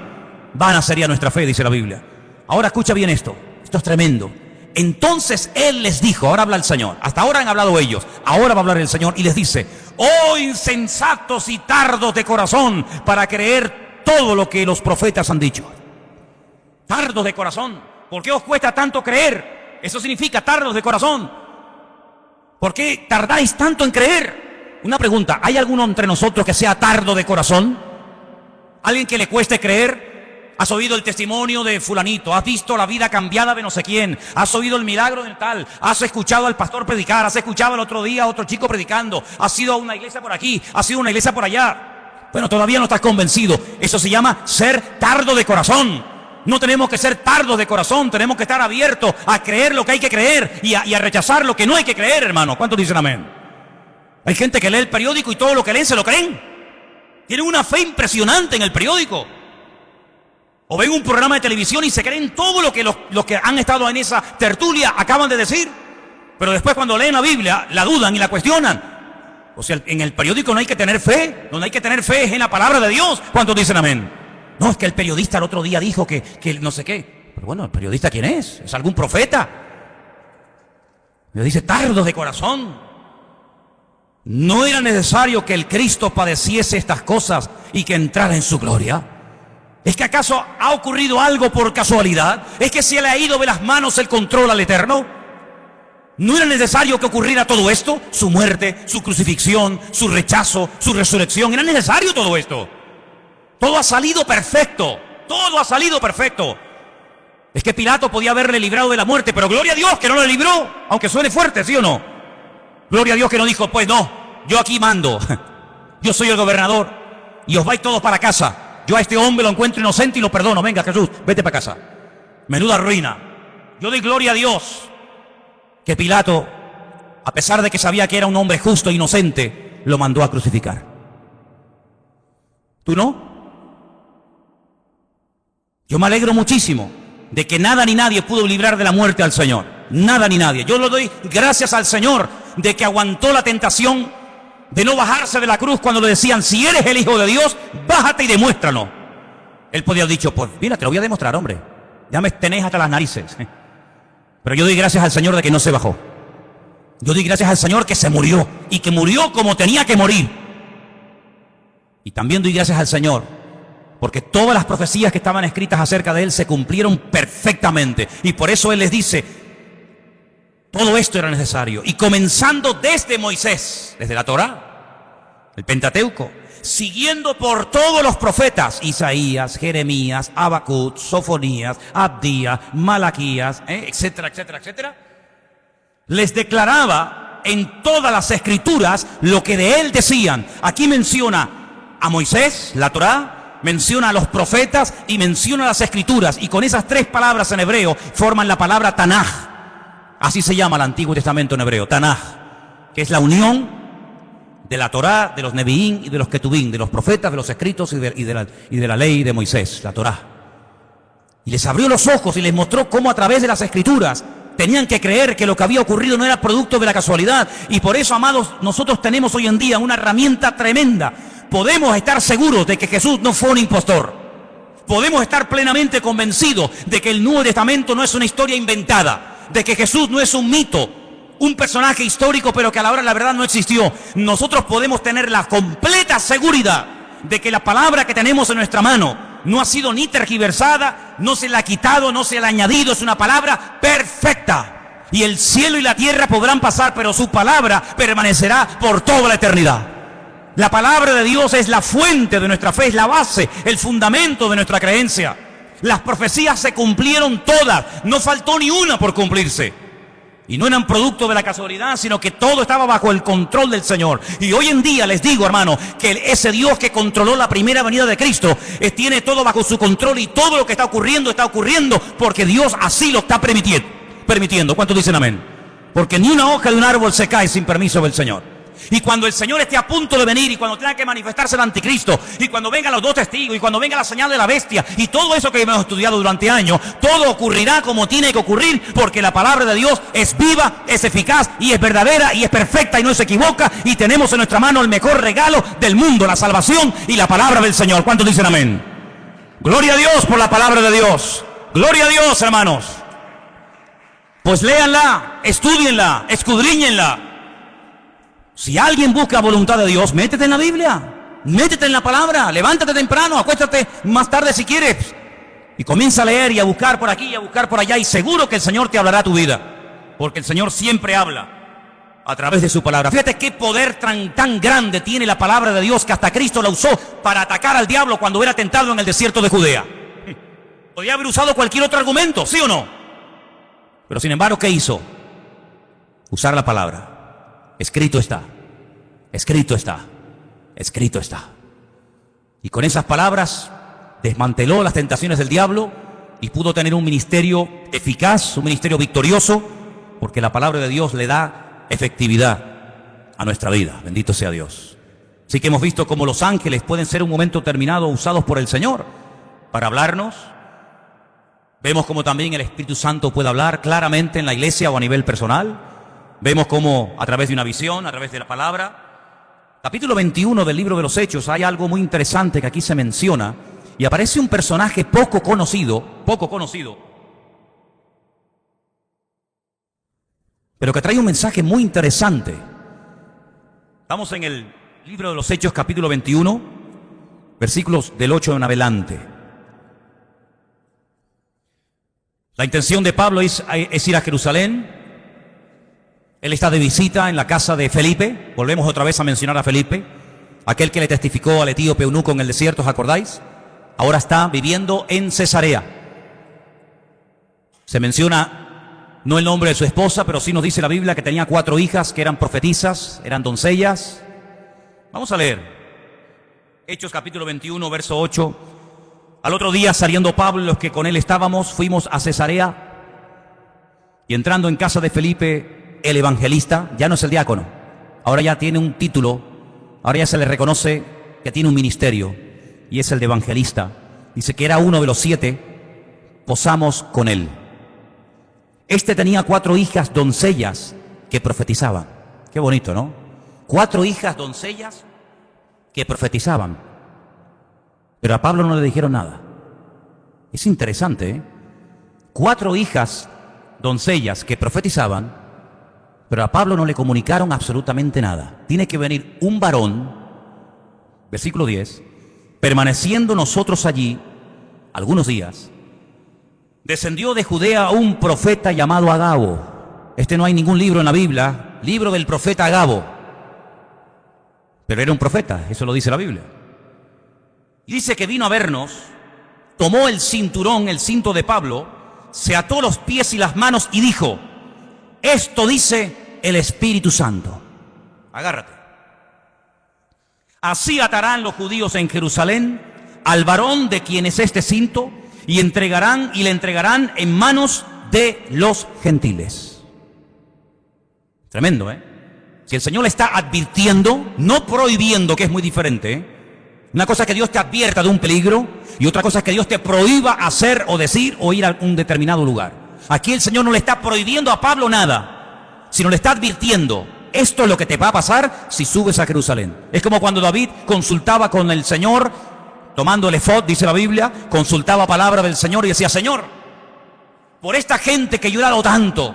Speaker 1: Vana sería nuestra fe, dice la Biblia. Ahora escucha bien esto. Esto es tremendo. Entonces Él les dijo, ahora habla el Señor, hasta ahora han hablado ellos, ahora va a hablar el Señor y les dice, oh insensatos y tardos de corazón para creer todo lo que los profetas han dicho. Tardos de corazón, ¿por qué os cuesta tanto creer? Eso significa tardos de corazón. ¿Por qué tardáis tanto en creer? Una pregunta, ¿hay alguno entre nosotros que sea tardo de corazón? ¿Alguien que le cueste creer? Has oído el testimonio de fulanito, has visto la vida cambiada de no sé quién, has oído el milagro del tal, has escuchado al pastor predicar, has escuchado el otro día a otro chico predicando, has ido a una iglesia por aquí, has ido a una iglesia por allá. Bueno, todavía no estás convencido. Eso se llama ser tardo de corazón. No tenemos que ser tardos de corazón, tenemos que estar abiertos a creer lo que hay que creer y a rechazar lo que no hay que creer, hermano. ¿Cuántos dicen amén? Hay gente que lee el periódico y todo lo que leen se lo creen. Tienen una fe impresionante en el periódico. O ven un programa de televisión y se creen todo lo que los que han estado en esa tertulia acaban de decir. Pero después cuando leen la Biblia, la dudan y la cuestionan. O sea, en el periódico no hay que tener fe. Donde hay que tener fe es en la palabra de Dios. ¿Cuántos dicen amén? No, es que el periodista el otro día dijo que no sé qué. Pero bueno, ¿el periodista quién es? ¿Es algún profeta? Me dice, tardos de corazón. ¿No era necesario que el Cristo padeciese estas cosas y que entrara en su gloria? ¿Es que acaso ha ocurrido algo por casualidad? ¿Es que se le ha ido de las manos el control al Eterno? ¿No era necesario que ocurriera todo esto? Su muerte, su crucifixión, su rechazo, su resurrección. ¿Era necesario todo esto? Todo ha salido perfecto. Todo ha salido perfecto. Es que Pilato podía haberle librado de la muerte, pero gloria a Dios que no le libró, aunque suene fuerte, ¿sí o no? Gloria a Dios que no dijo, pues no, yo aquí mando. Yo soy el gobernador y os vais todos para casa. Yo a este hombre lo encuentro inocente y lo perdono. Venga, Jesús, vete para casa. Menuda ruina. Yo doy gloria a Dios que Pilato, a pesar de que sabía que era un hombre justo e inocente, lo mandó a crucificar. ¿Tú no? Yo me alegro muchísimo de que nada ni nadie pudo librar de la muerte al Señor. Nada ni nadie. Yo le doy gracias al Señor de que aguantó la tentación de no bajarse de la cruz cuando le decían, si eres el Hijo de Dios, bájate y demuéstralo. Él podía haber dicho, pues mira, te lo voy a demostrar, hombre. Ya me tenés hasta las narices. Pero yo doy gracias al Señor de que no se bajó. Yo doy gracias al Señor que se murió y que murió como tenía que morir. Y también doy gracias al Señor porque todas las profecías que estaban escritas acerca de Él se cumplieron perfectamente. Y por eso Él les dice, todo esto era necesario. Y comenzando desde Moisés, desde la Torá, el Pentateuco, siguiendo por todos los profetas, Isaías, Jeremías, Habacuc, Sofonías, Abdías, Malaquías, etcétera, etcétera, etcétera, les declaraba en todas las escrituras lo que de él decían. Aquí menciona a Moisés, la Torá, menciona a los profetas y menciona las escrituras. Y con esas tres palabras en hebreo forman la palabra Tanaj. Así se llama el Antiguo Testamento en hebreo, Tanaj, que es la unión de la Torá, de los Neviín y de los Ketubín, de los profetas, de los escritos y de la ley de Moisés, la Torá. Y les abrió los ojos y les mostró cómo a través de las escrituras tenían que creer que lo que había ocurrido no era producto de la casualidad. Y por eso, amados, nosotros tenemos hoy en día una herramienta tremenda. Podemos estar seguros de que Jesús no fue un impostor. Podemos estar plenamente convencidos de que el Nuevo Testamento no es una historia inventada, de que Jesús no es un mito, un personaje histórico, pero que a la hora de la verdad no existió. Nosotros podemos tener la completa seguridad de que la palabra que tenemos en nuestra mano no ha sido ni tergiversada, no se la ha quitado, no se la ha añadido, es una palabra perfecta. Y el cielo y la tierra podrán pasar, pero su palabra permanecerá por toda la eternidad. La palabra de Dios es la fuente de nuestra fe, es la base, el fundamento de nuestra creencia. Las profecías se cumplieron todas, no faltó ni una por cumplirse. Y no eran producto de la casualidad, sino que todo estaba bajo el control del Señor. Y hoy en día les digo, hermano, que ese Dios que controló la primera venida de Cristo tiene todo bajo su control, y todo lo que está ocurriendo porque Dios así lo está permitiendo. permitiendo. ¿Cuántos dicen amén? Porque ni una hoja de un árbol se cae sin permiso del Señor. Y cuando el Señor esté a punto de venir, y cuando tenga que manifestarse el anticristo, y cuando vengan los dos testigos, y cuando venga la señal de la bestia, y todo eso que hemos estudiado durante años, todo ocurrirá como tiene que ocurrir, porque la palabra de Dios es viva, es eficaz, y es verdadera, y es perfecta, y no se equivoca, y tenemos en nuestra mano el mejor regalo del mundo, la salvación y la palabra del Señor. ¿Cuántos dicen amén? Gloria a Dios por la palabra de Dios. Gloria a Dios, hermanos. Pues léanla, estúdienla, escudriñenla. Si alguien busca voluntad de Dios, métete en la Biblia, métete en la palabra, levántate temprano, acuéstate más tarde si quieres, y comienza a leer y a buscar por aquí y a buscar por allá, y seguro que el Señor te hablará a tu vida, porque el Señor siempre habla a través de su palabra. Fíjate qué poder tan grande tiene la palabra de Dios, que hasta Cristo la usó para atacar al diablo cuando era tentado en el desierto de Judea. Podía haber usado cualquier otro argumento, ¿sí o no? Pero sin embargo, ¿qué hizo? Usar la palabra. Escrito está, escrito está, escrito está. Y con esas palabras desmanteló las tentaciones del diablo y pudo tener un ministerio eficaz, un ministerio victorioso, porque la palabra de Dios le da efectividad a nuestra vida. Bendito sea Dios. Así que hemos visto cómo los ángeles pueden ser en un momento determinado usados por el Señor para hablarnos. Vemos cómo también el Espíritu Santo puede hablar claramente en la iglesia o a nivel personal. Vemos cómo a través de una visión, a través de la palabra. Capítulo 21 del libro de los Hechos, hay algo muy interesante que aquí se menciona, y aparece un personaje poco conocido, pero que trae un mensaje muy interesante. Estamos en el libro de los Hechos, capítulo 21, versículos del 8 en adelante. La intención de Pablo es ir a Jerusalén. Él está de visita en la casa de Felipe. Volvemos otra vez a mencionar a Felipe, aquel que le testificó al etíope eunuco en el desierto, ¿os acordáis? Ahora está viviendo en Cesarea. Se menciona no el nombre de su esposa, pero sí nos dice la Biblia que tenía 4 hijas que eran profetisas, eran doncellas. Vamos a leer Hechos capítulo 21, verso 8. Al otro día, saliendo Pablo y los que con él estábamos, fuimos a Cesarea, y entrando en casa de Felipe, el evangelista, ya no es el diácono, ahora ya tiene un título, ahora ya se le reconoce que tiene un ministerio, y es el de evangelista. Dice que era uno de los 7, posamos con él. Este tenía 4 hijas doncellas que profetizaban. Qué bonito, ¿no? 4 hijas doncellas que profetizaban. Pero a Pablo no le dijeron nada. Es interesante, ¿eh? 4 hijas doncellas que profetizaban, pero a Pablo no le comunicaron absolutamente nada. Tiene que venir un varón, versículo 10, permaneciendo nosotros allí algunos días, descendió de Judea un profeta llamado Agabo. No hay ningún libro en la Biblia, libro del profeta Agabo, pero era un profeta, eso lo dice la Biblia. Y dice que vino a vernos, tomó el cinturón, el cinto de Pablo, se ató los pies y las manos y dijo: esto dice el Espíritu Santo. Agárrate. Así atarán los judíos en Jerusalén al varón de quien es este cinto, y le entregarán en manos de los gentiles. Tremendo, ¿eh? Si el Señor le está advirtiendo, no prohibiendo, que es muy diferente, ¿eh? Una cosa es que Dios te advierta de un peligro, y otra cosa es que Dios te prohíba hacer o decir o ir a un determinado lugar. Aquí el Señor no le está prohibiendo a Pablo nada, sino le está advirtiendo: esto es lo que te va a pasar si subes a Jerusalén. Es como cuando David consultaba con el Señor, tomando el efod, dice la Biblia, consultaba palabra del Señor y decía: Señor, por esta gente que yo he dado tanto,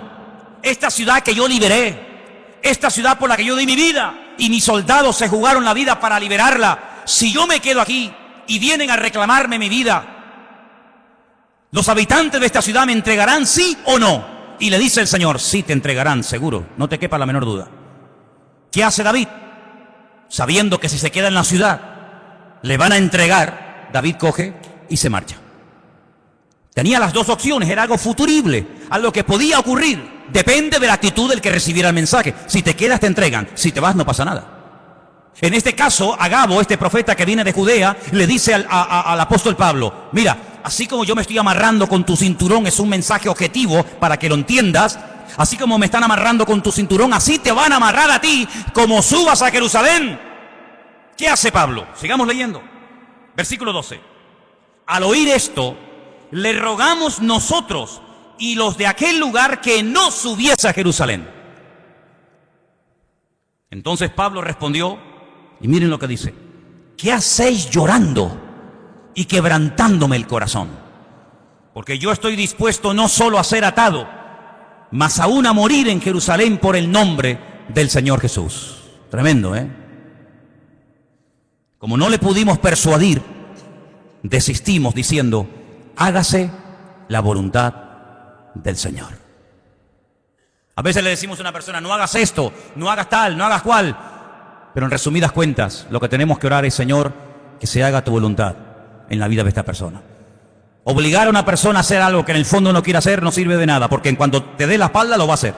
Speaker 1: esta ciudad que yo liberé, esta ciudad por la que yo di mi vida, y mis soldados se jugaron la vida para liberarla, si yo me quedo aquí y vienen a reclamarme mi vida, ¿los habitantes de esta ciudad me entregarán, sí o no? Y le dice el Señor: sí, te entregarán, seguro, no te quepa la menor duda. ¿Qué hace David? Sabiendo que si se queda en la ciudad le van a entregar, David coge y se marcha. Tenía las dos opciones, era algo futurible, algo que podía ocurrir. Depende de la actitud del que recibiera el mensaje. Si te quedas te entregan, si te vas no pasa nada. En este caso, Agabo, este profeta que viene de Judea, le dice al apóstol Pablo: mira, así como yo me estoy amarrando con tu cinturón, es un mensaje objetivo para que lo entiendas. Así como me están amarrando con tu cinturón, así te van a amarrar a ti como subas a Jerusalén. ¿Qué hace Pablo? Sigamos leyendo. Versículo 12. Al oír esto, le rogamos nosotros y los de aquel lugar que no subiese a Jerusalén. Entonces Pablo respondió, y miren lo que dice: ¿qué hacéis llorando y quebrantándome el corazón? Porque yo estoy dispuesto no solo a ser atado, mas aún a morir en Jerusalén por el nombre del Señor Jesús. Tremendo, ¿eh? Como no le pudimos persuadir, desistimos diciendo: hágase la voluntad del Señor. A veces le decimos a una persona: no hagas esto, no hagas tal, no hagas cual. Pero en resumidas cuentas, lo que tenemos que orar es: Señor, que se haga tu voluntad en la vida de esta persona. Obligar a una persona a hacer algo que en el fondo no quiere hacer no sirve de nada, porque en cuanto te dé la espalda lo va a hacer.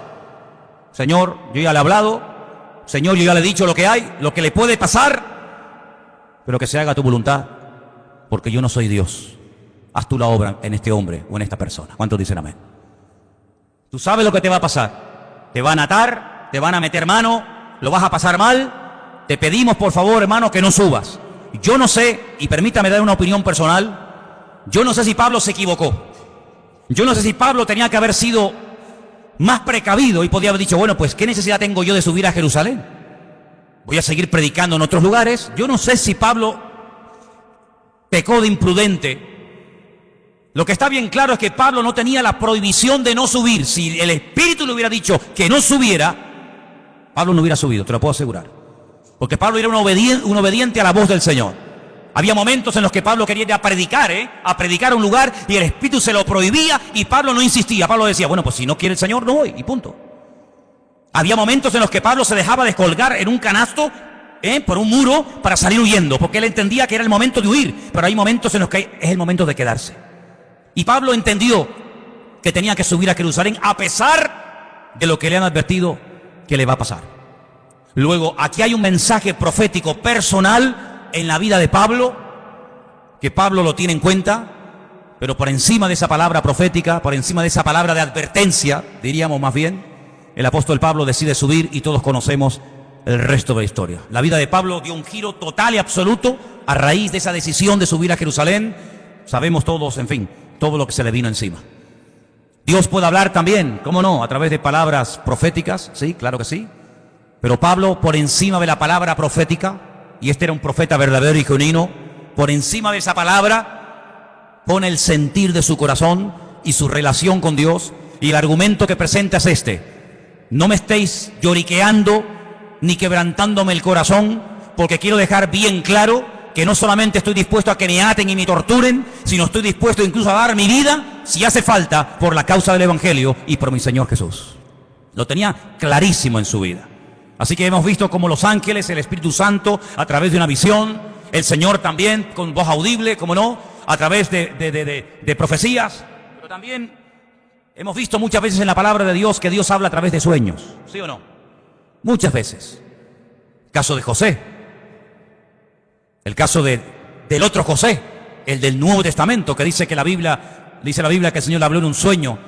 Speaker 1: Señor, yo ya le he hablado, Señor, yo ya le he dicho lo que hay, lo que le puede pasar, pero que se haga tu voluntad, porque yo no soy Dios. Haz tú la obra en este hombre o en esta persona. ¿Cuántos dicen amén? Tú sabes lo que te va a pasar. Te van a atar, te van a meter mano, lo vas a pasar mal. Te pedimos, por favor, hermano, que no subas. Yo no sé, y permítame dar una opinión personal, yo no sé si Pablo se equivocó. Yo no sé si Pablo tenía que haber sido más precavido y podía haber dicho: bueno, pues ¿qué necesidad tengo yo de subir a Jerusalén? Voy a seguir predicando en otros lugares. Yo no sé si Pablo pecó de imprudente. Lo que está bien claro es que Pablo no tenía la prohibición de no subir. Si el Espíritu le hubiera dicho que no subiera, Pablo no hubiera subido, te lo puedo asegurar. Porque Pablo era un obediente a la voz del Señor. Había momentos en los que Pablo quería ir a predicar a un lugar, y el Espíritu se lo prohibía y Pablo no insistía. Pablo decía: bueno, pues si no quiere el Señor, no voy, y punto. Había momentos en los que Pablo se dejaba descolgar en un canasto por un muro para salir huyendo, porque él entendía que era el momento de huir. Pero hay momentos en los que es el momento de quedarse. Y Pablo entendió que tenía que subir a Jerusalén a pesar de lo que le han advertido que le va a pasar. Luego, aquí hay un mensaje profético personal en la vida de Pablo, que Pablo lo tiene en cuenta, pero por encima de esa palabra profética, por encima de esa palabra de advertencia, diríamos más bien, el apóstol Pablo decide subir y todos conocemos el resto de la historia. La vida de Pablo dio un giro total y absoluto a raíz de esa decisión de subir a Jerusalén. Sabemos todos, en fin, todo lo que se le vino encima. Dios puede hablar también, ¿cómo no?, a través de palabras proféticas, sí, claro que sí. Pero Pablo, por encima de la palabra profética, y este era un profeta verdadero y genuino, por encima de esa palabra pone el sentir de su corazón y su relación con Dios. Y el argumento que presenta es este: no me estéis lloriqueando ni quebrantándome el corazón, porque quiero dejar bien claro que no solamente estoy dispuesto a que me aten y me torturen, sino estoy dispuesto incluso a dar mi vida, si hace falta, por la causa del Evangelio y por mi Señor Jesús. Lo tenía clarísimo en su vida. Así que hemos visto cómo los ángeles, el Espíritu Santo, a través de una visión, el Señor también con voz audible, como no, a través de profecías, pero también hemos visto muchas veces en la palabra de Dios que Dios habla a través de sueños, ¿sí o no? Muchas veces. El caso de José, el caso del otro José, el del Nuevo Testamento, que dice la Biblia que el Señor le habló en un sueño,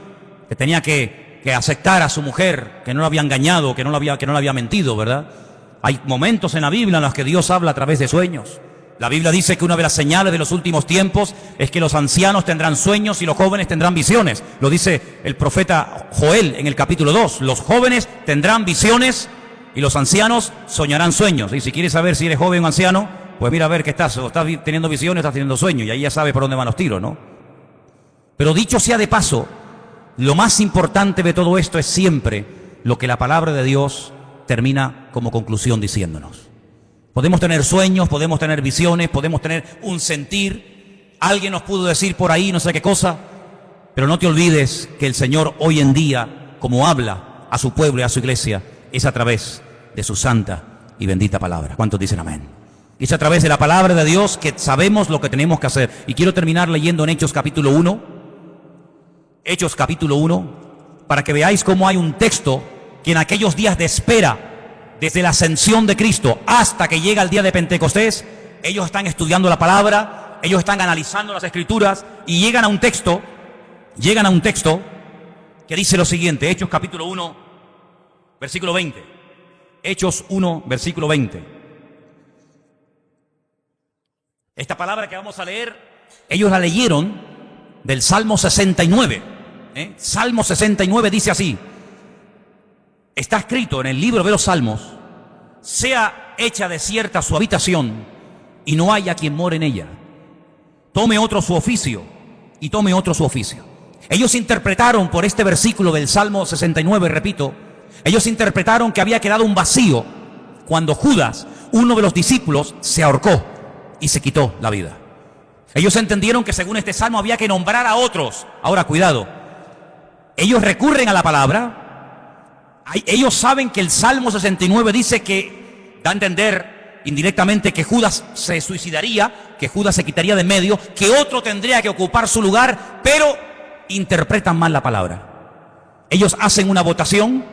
Speaker 1: que tenía que aceptar a su mujer, que no la había engañado, que no le había mentido, ¿verdad? Hay momentos en la Biblia en los que Dios habla a través de sueños. La Biblia dice que una de las señales de los últimos tiempos es que los ancianos tendrán sueños y los jóvenes tendrán visiones. Lo dice el profeta Joel en el capítulo 2. Los jóvenes tendrán visiones y los ancianos soñarán sueños. Y si quieres saber si eres joven o anciano, pues mira a ver qué estás teniendo visiones, estás teniendo sueños, y ahí ya sabes por dónde van los tiros, ¿no? Pero dicho sea de paso, lo más importante de todo esto es siempre lo que la palabra de Dios termina como conclusión diciéndonos. Podemos tener sueños, podemos tener visiones, podemos tener un sentir. Alguien nos pudo decir por ahí no sé qué cosa, pero no te olvides que el Señor hoy en día, como habla a su pueblo y a su iglesia, es a través de su santa y bendita palabra. ¿Cuántos dicen amén? Es a través de la palabra de Dios que sabemos lo que tenemos que hacer. Y quiero terminar leyendo en Hechos capítulo 1. Hechos capítulo 1, para que veáis cómo hay un texto que en aquellos días de espera, desde la ascensión de Cristo hasta que llega el día de Pentecostés, ellos están estudiando la palabra, ellos están analizando las Escrituras y llegan a un texto que dice lo siguiente, Hechos capítulo 1, versículo 20. Hechos 1, versículo 20. Esta palabra que vamos a leer, ellos la leyeron del Salmo 69. Salmo 69 dice así, está escrito en el libro de los Salmos, sea hecha desierta su habitación y no haya quien more en ella. Tome otro su oficio y tome otro su oficio. Ellos interpretaron por este versículo del Salmo 69, repito, ellos interpretaron que había quedado un vacío cuando Judas, uno de los discípulos, se ahorcó y se quitó la vida. Ellos entendieron que según este salmo había que nombrar a otros. Ahora, cuidado, ellos recurren a la palabra, ellos saben que el Salmo 69 dice que, da a entender indirectamente que Judas se suicidaría, que Judas se quitaría de en medio, que otro tendría que ocupar su lugar, pero interpretan mal la palabra. Ellos hacen una votación,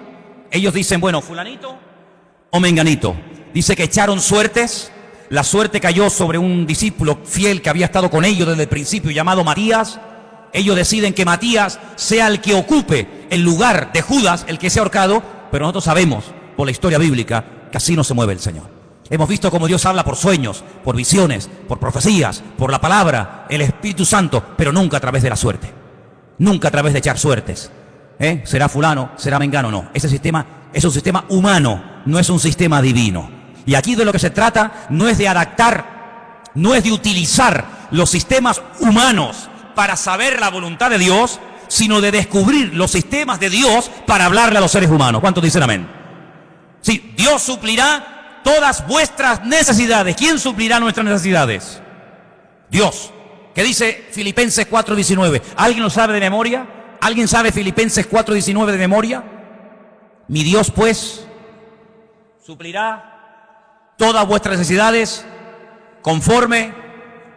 Speaker 1: ellos dicen, bueno, fulanito o menganito. Dice que echaron suertes, la suerte cayó sobre un discípulo fiel que había estado con ellos desde el principio, llamado Matías. Ellos deciden que Matías sea el que ocupe el lugar de Judas, el que se ha ahorcado, pero nosotros sabemos, por la historia bíblica, que así no se mueve el Señor. Hemos visto cómo Dios habla por sueños, por visiones, por profecías, por la palabra, el Espíritu Santo, pero nunca a través de la suerte. Nunca a través de echar suertes. Será fulano, será mengano, no. Ese sistema es un sistema humano, no es un sistema divino. Y aquí de lo que se trata no es de adaptar, no es de utilizar los sistemas humanos para saber la voluntad de Dios, sino de descubrir los sistemas de Dios para hablarle a los seres humanos. ¿Cuántos dicen amén? Sí, Dios suplirá todas vuestras necesidades. ¿Quién suplirá nuestras necesidades? Dios. ¿Qué dice Filipenses 4:19? ¿Alguien lo sabe de memoria? ¿Alguien sabe Filipenses 4:19 de memoria? Mi Dios, pues, suplirá todas vuestras necesidades conforme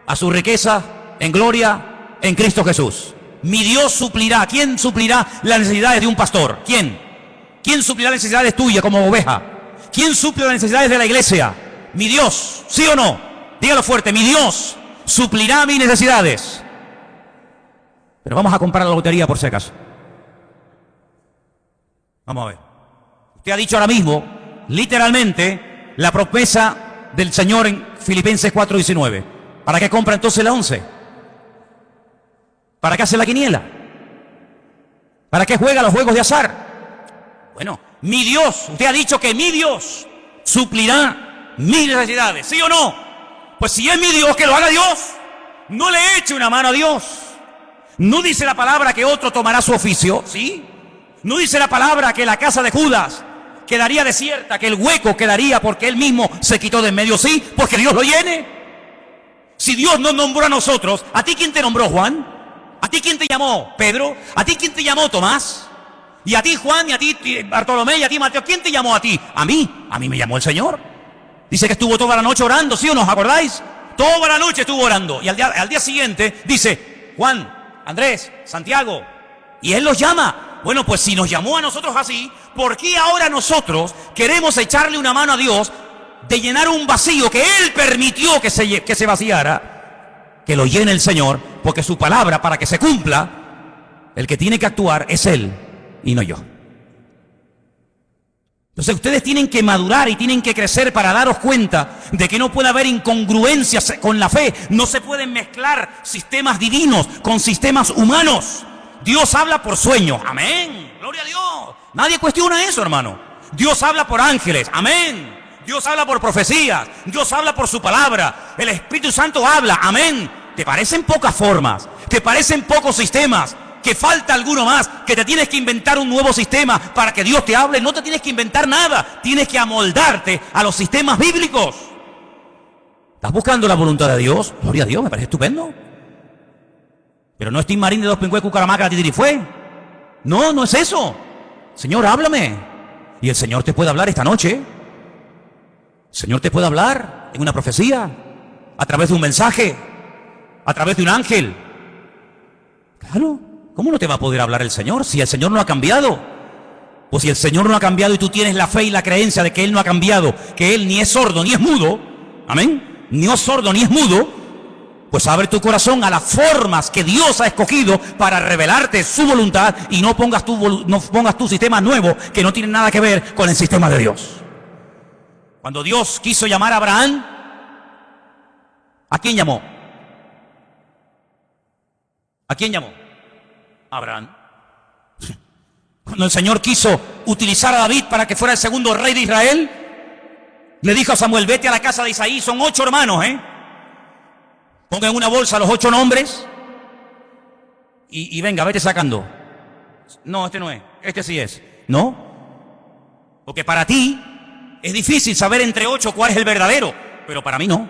Speaker 1: a su riqueza en gloria en Cristo Jesús. Mi Dios suplirá. ¿Quién suplirá las necesidades de un pastor? ¿Quién? ¿Quién suplirá las necesidades tuyas como oveja? ¿Quién suple las necesidades de la iglesia? Mi Dios. ¿Sí o no? Dígalo fuerte. Mi Dios suplirá mis necesidades. Pero vamos a comprar la lotería por si acaso. Vamos a ver. Usted ha dicho ahora mismo, literalmente, la promesa del Señor en Filipenses 4:19. ¿Para qué compra entonces la 11? ¿Para qué hace la quiniela? ¿Para qué juega los juegos de azar? Bueno, mi Dios, usted ha dicho que mi Dios suplirá mis necesidades, ¿sí o no? Pues si es mi Dios, que lo haga Dios. No le eche una mano a Dios. No dice la palabra que otro tomará su oficio, ¿sí? No dice la palabra que la casa de Judas quedaría desierta, que el hueco quedaría porque él mismo se quitó de en medio, ¿sí? Porque Dios lo llene. Si Dios nos nombró a nosotros, ¿a ti quién te nombró, Juan? ¿A ti quién te llamó, Pedro? ¿A ti quién te llamó, Tomás? Y a ti, Juan, y a ti, Bartolomé, y a ti, Mateo. ¿Quién te llamó a ti? A mí me llamó el Señor. Dice que estuvo toda la noche orando, ¿sí o no? ¿Os acordáis? Toda la noche estuvo orando. Y al día siguiente dice, Juan, Andrés, Santiago, y Él los llama. Bueno, pues si nos llamó a nosotros así, ¿por qué ahora nosotros queremos echarle una mano a Dios de llenar un vacío que Él permitió que se vaciara? Que lo llene el Señor, porque su palabra, para que se cumpla, el que tiene que actuar es Él y no yo. Entonces ustedes tienen que madurar y tienen que crecer para daros cuenta de que no puede haber incongruencias con la fe. No se pueden mezclar sistemas divinos con sistemas humanos. Dios habla por sueños, amén, gloria a Dios. Nadie cuestiona eso, hermano. Dios habla por ángeles, amén. Dios habla por profecías, Dios habla por su palabra, el Espíritu Santo habla, amén. ¿Te parecen pocas formas? ¿Te parecen pocos sistemas? ¿Que falta alguno más? ¿Que te tienes que inventar un nuevo sistema para que Dios te hable? No te tienes que inventar nada, tienes que amoldarte a los sistemas bíblicos. ¿Estás buscando la voluntad de Dios? Gloria a Dios, me parece estupendo. Pero no es Tim Marín de Dos Pingües, Cucaramaca, Titirifue. No, no es eso. Señor, háblame. Y el Señor te puede hablar esta noche. El Señor te puede hablar en una profecía, a través de un mensaje, a través de un ángel. Claro, ¿cómo no te va a poder hablar el Señor si el Señor no ha cambiado? Pues si el Señor no ha cambiado y tú tienes la fe y la creencia de que Él no ha cambiado, que Él ni es sordo ni es mudo, amén, ni es sordo ni es mudo, Pues abre tu corazón a las formas que Dios ha escogido para revelarte su voluntad y no pongas tu sistema nuevo que no tiene nada que ver con el sistema de Dios. Cuando Dios quiso llamar a Abraham, ¿a quién llamó? ¿A quién llamó? A Abraham. Cuando el Señor quiso utilizar a David para que fuera el segundo rey de Israel, le dijo a Samuel, vete a la casa de Isaí, son 8 hermanos, pongan en una bolsa los 8 nombres y venga, vete sacando. No, este no es, este sí es. ¿No? Porque para ti es difícil saber entre 8 cuál es el verdadero, pero para mí no.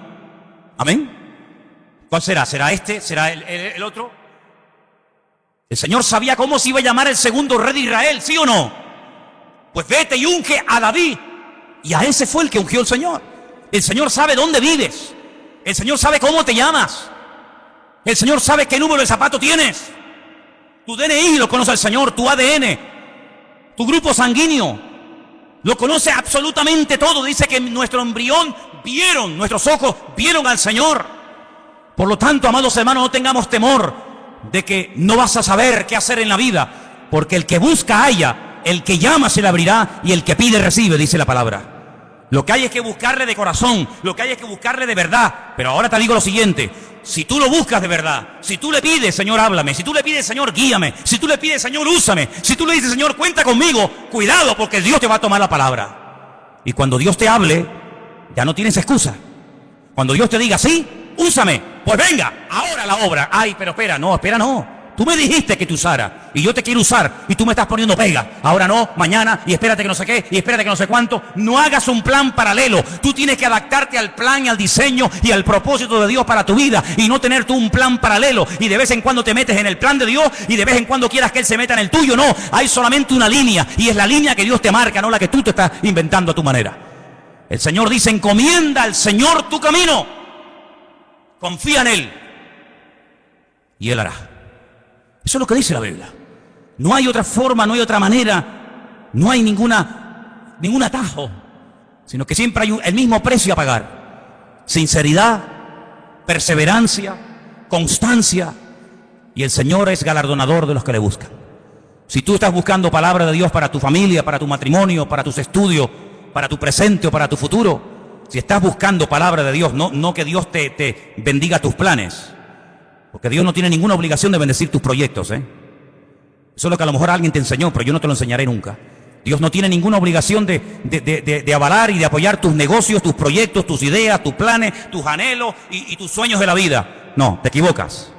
Speaker 1: ¿Amén? ¿Cuál será? ¿Será este? ¿Será el otro? El Señor sabía cómo se iba a llamar el segundo rey de Israel, ¿sí o no? Pues vete y unge a David. Y a ese fue el que ungió el Señor. El Señor sabe dónde vives. El Señor sabe cómo te llamas. El Señor sabe qué número de zapato tienes. Tu DNI lo conoce el Señor, tu ADN, tu grupo sanguíneo. Lo conoce absolutamente todo. Dice que nuestro embrión nuestros ojos vieron al Señor. Por lo tanto, amados hermanos, no tengamos temor de que no vas a saber qué hacer en la vida, porque el que busca halla, el que llama se le abrirá y el que pide recibe, dice la palabra. Lo que hay es que buscarle de corazón, lo que hay es que buscarle de verdad. Pero ahora te digo lo siguiente, si tú lo buscas de verdad, si tú le pides, Señor, háblame, si tú le pides, Señor, guíame, si tú le pides, Señor, úsame, si tú le dices, Señor, cuenta conmigo, cuidado, porque Dios te va a tomar la palabra. Y cuando Dios te hable, ya no tienes excusa. Cuando Dios te diga, sí, úsame, pues venga, ahora la obra. Ay, pero espera, no. Tú me dijiste que te usara y yo te quiero usar y tú me estás poniendo pega. Ahora no, mañana, y espérate que no sé qué, y espérate que no sé cuánto. No hagas un plan paralelo. Tú tienes que adaptarte al plan y al diseño y al propósito de Dios para tu vida y no tener tú un plan paralelo y de vez en cuando te metes en el plan de Dios y de vez en cuando quieras que Él se meta en el tuyo. No, hay solamente una línea y es la línea que Dios te marca, no la que tú te estás inventando a tu manera. El Señor dice, encomienda al Señor tu camino. Confía en Él y Él hará. Eso es lo que dice la Biblia. No hay otra forma, no hay otra manera, no hay ningún atajo, sino que siempre hay el mismo precio a pagar. Sinceridad, perseverancia, constancia, y el Señor es galardonador de los que le buscan. Si tú estás buscando palabra de Dios para tu familia, para tu matrimonio, para tus estudios, para tu presente o para tu futuro, si estás buscando palabra de Dios, no que Dios te bendiga tus planes, porque Dios no tiene ninguna obligación de bendecir tus proyectos, Eso es lo que a lo mejor alguien te enseñó, pero yo no te lo enseñaré nunca. Dios no tiene ninguna obligación de avalar y de apoyar tus negocios, tus proyectos, tus ideas, tus planes, tus anhelos y tus sueños de la vida. No, te equivocas.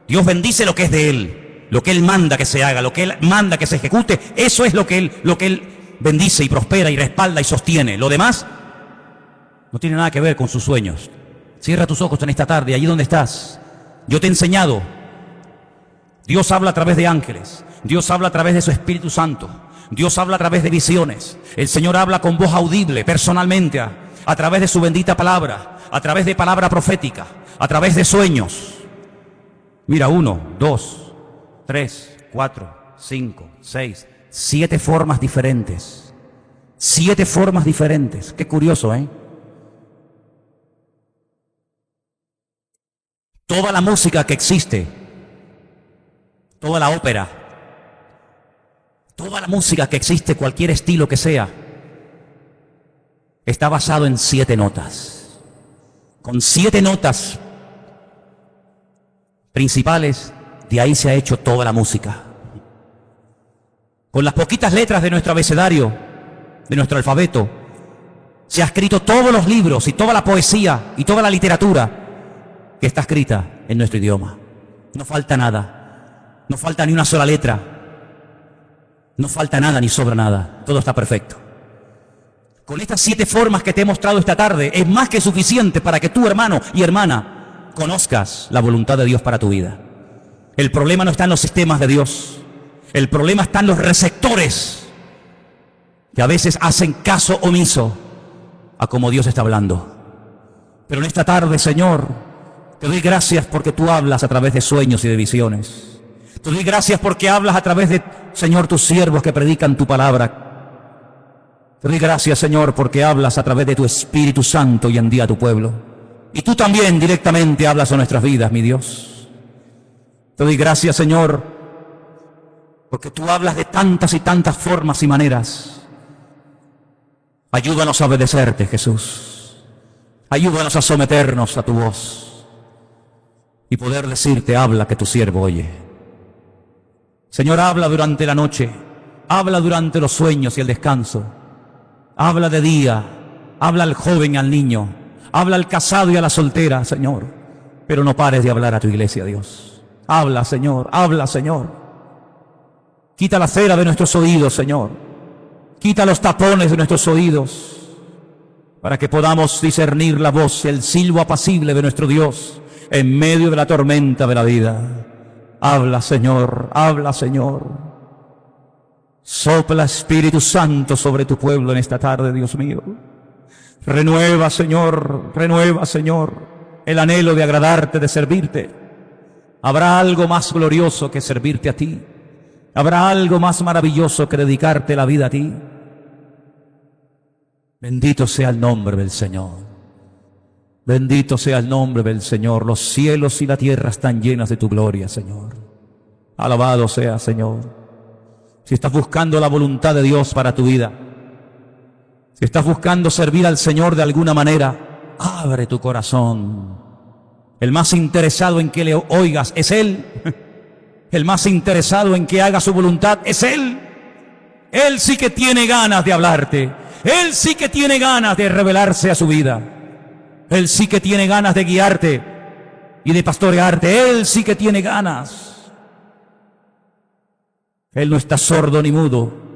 Speaker 1: Dios bendice lo que es de Él, lo que Él manda que se haga, lo que Él manda que se ejecute. Eso es lo que Él bendice y prospera y respalda y sostiene. Lo demás no tiene nada que ver con sus sueños. Cierra tus ojos en esta tarde, allí donde estás. Yo te he enseñado. Dios habla a través de ángeles. Dios habla a través de su Espíritu Santo. Dios habla a través de visiones. El Señor habla con voz audible, personalmente, a través de su bendita palabra, a través de palabra profética, a través de sueños. Mira, 1, 2, 3, 4, 5, 6, 7 formas diferentes. 7 formas diferentes. Qué curioso, Toda la música que existe, toda la ópera, toda la música que existe, cualquier estilo que sea, está basado en 7 notas. Con 7 notas principales, de ahí se ha hecho toda la música. Con las poquitas letras de nuestro abecedario, de nuestro alfabeto, se ha escrito todos los libros y toda la poesía y toda la literatura que está escrita en nuestro idioma. No falta nada, no falta ni una sola letra, no falta nada ni sobra nada, todo está perfecto. Con estas 7 formas que te he mostrado esta tarde, es más que suficiente para que tú, hermano y hermana, conozcas la voluntad de Dios para tu vida. El problema no está en los sistemas de Dios, el problema está en los receptores que a veces hacen caso omiso a como Dios está hablando. Pero en esta tarde, Señor, te doy gracias porque tú hablas a través de sueños y de visiones. Te doy gracias porque hablas a través de, Señor, tus siervos que predican tu palabra. Te doy gracias, Señor, porque hablas a través de tu Espíritu Santo y envía a tu pueblo. Y tú también directamente hablas a nuestras vidas, mi Dios. Te doy gracias, Señor, porque tú hablas de tantas y tantas formas y maneras. Ayúdanos a obedecerte, Jesús. Ayúdanos a someternos a tu voz y poder decirte, habla, que tu siervo oye. Señor, habla durante la noche, habla durante los sueños y el descanso. Habla de día, habla al joven y al niño, habla al casado y a la soltera, Señor. Pero no pares de hablar a tu iglesia, Dios. Habla, Señor, habla, Señor. Quita la cera de nuestros oídos, Señor. Quita los tapones de nuestros oídos, para que podamos discernir la voz y el silbo apacible de nuestro Dios en medio de la tormenta de la vida. Habla, Señor, habla, Señor. Sopla, Espíritu Santo, sobre tu pueblo en esta tarde, Dios mío. Renueva, Señor, el anhelo de agradarte, de servirte. Habrá algo más glorioso que servirte a ti. Habrá algo más maravilloso que dedicarte la vida a ti. Bendito sea el nombre del Señor. Bendito sea el nombre del Señor. Los cielos y la tierra están llenas de tu gloria, Señor. Alabado sea, Señor. Si estás buscando la voluntad de Dios para tu vida, si estás buscando servir al Señor de alguna manera, abre tu corazón. El más interesado en que le oigas es Él. El más interesado en que haga su voluntad es Él. Él sí que tiene ganas de hablarte. Él sí que tiene ganas de revelarse a su vida. Él sí que tiene ganas de guiarte y de pastorearte. Él sí que tiene ganas. Él no está sordo ni mudo.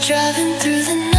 Speaker 2: Driving through the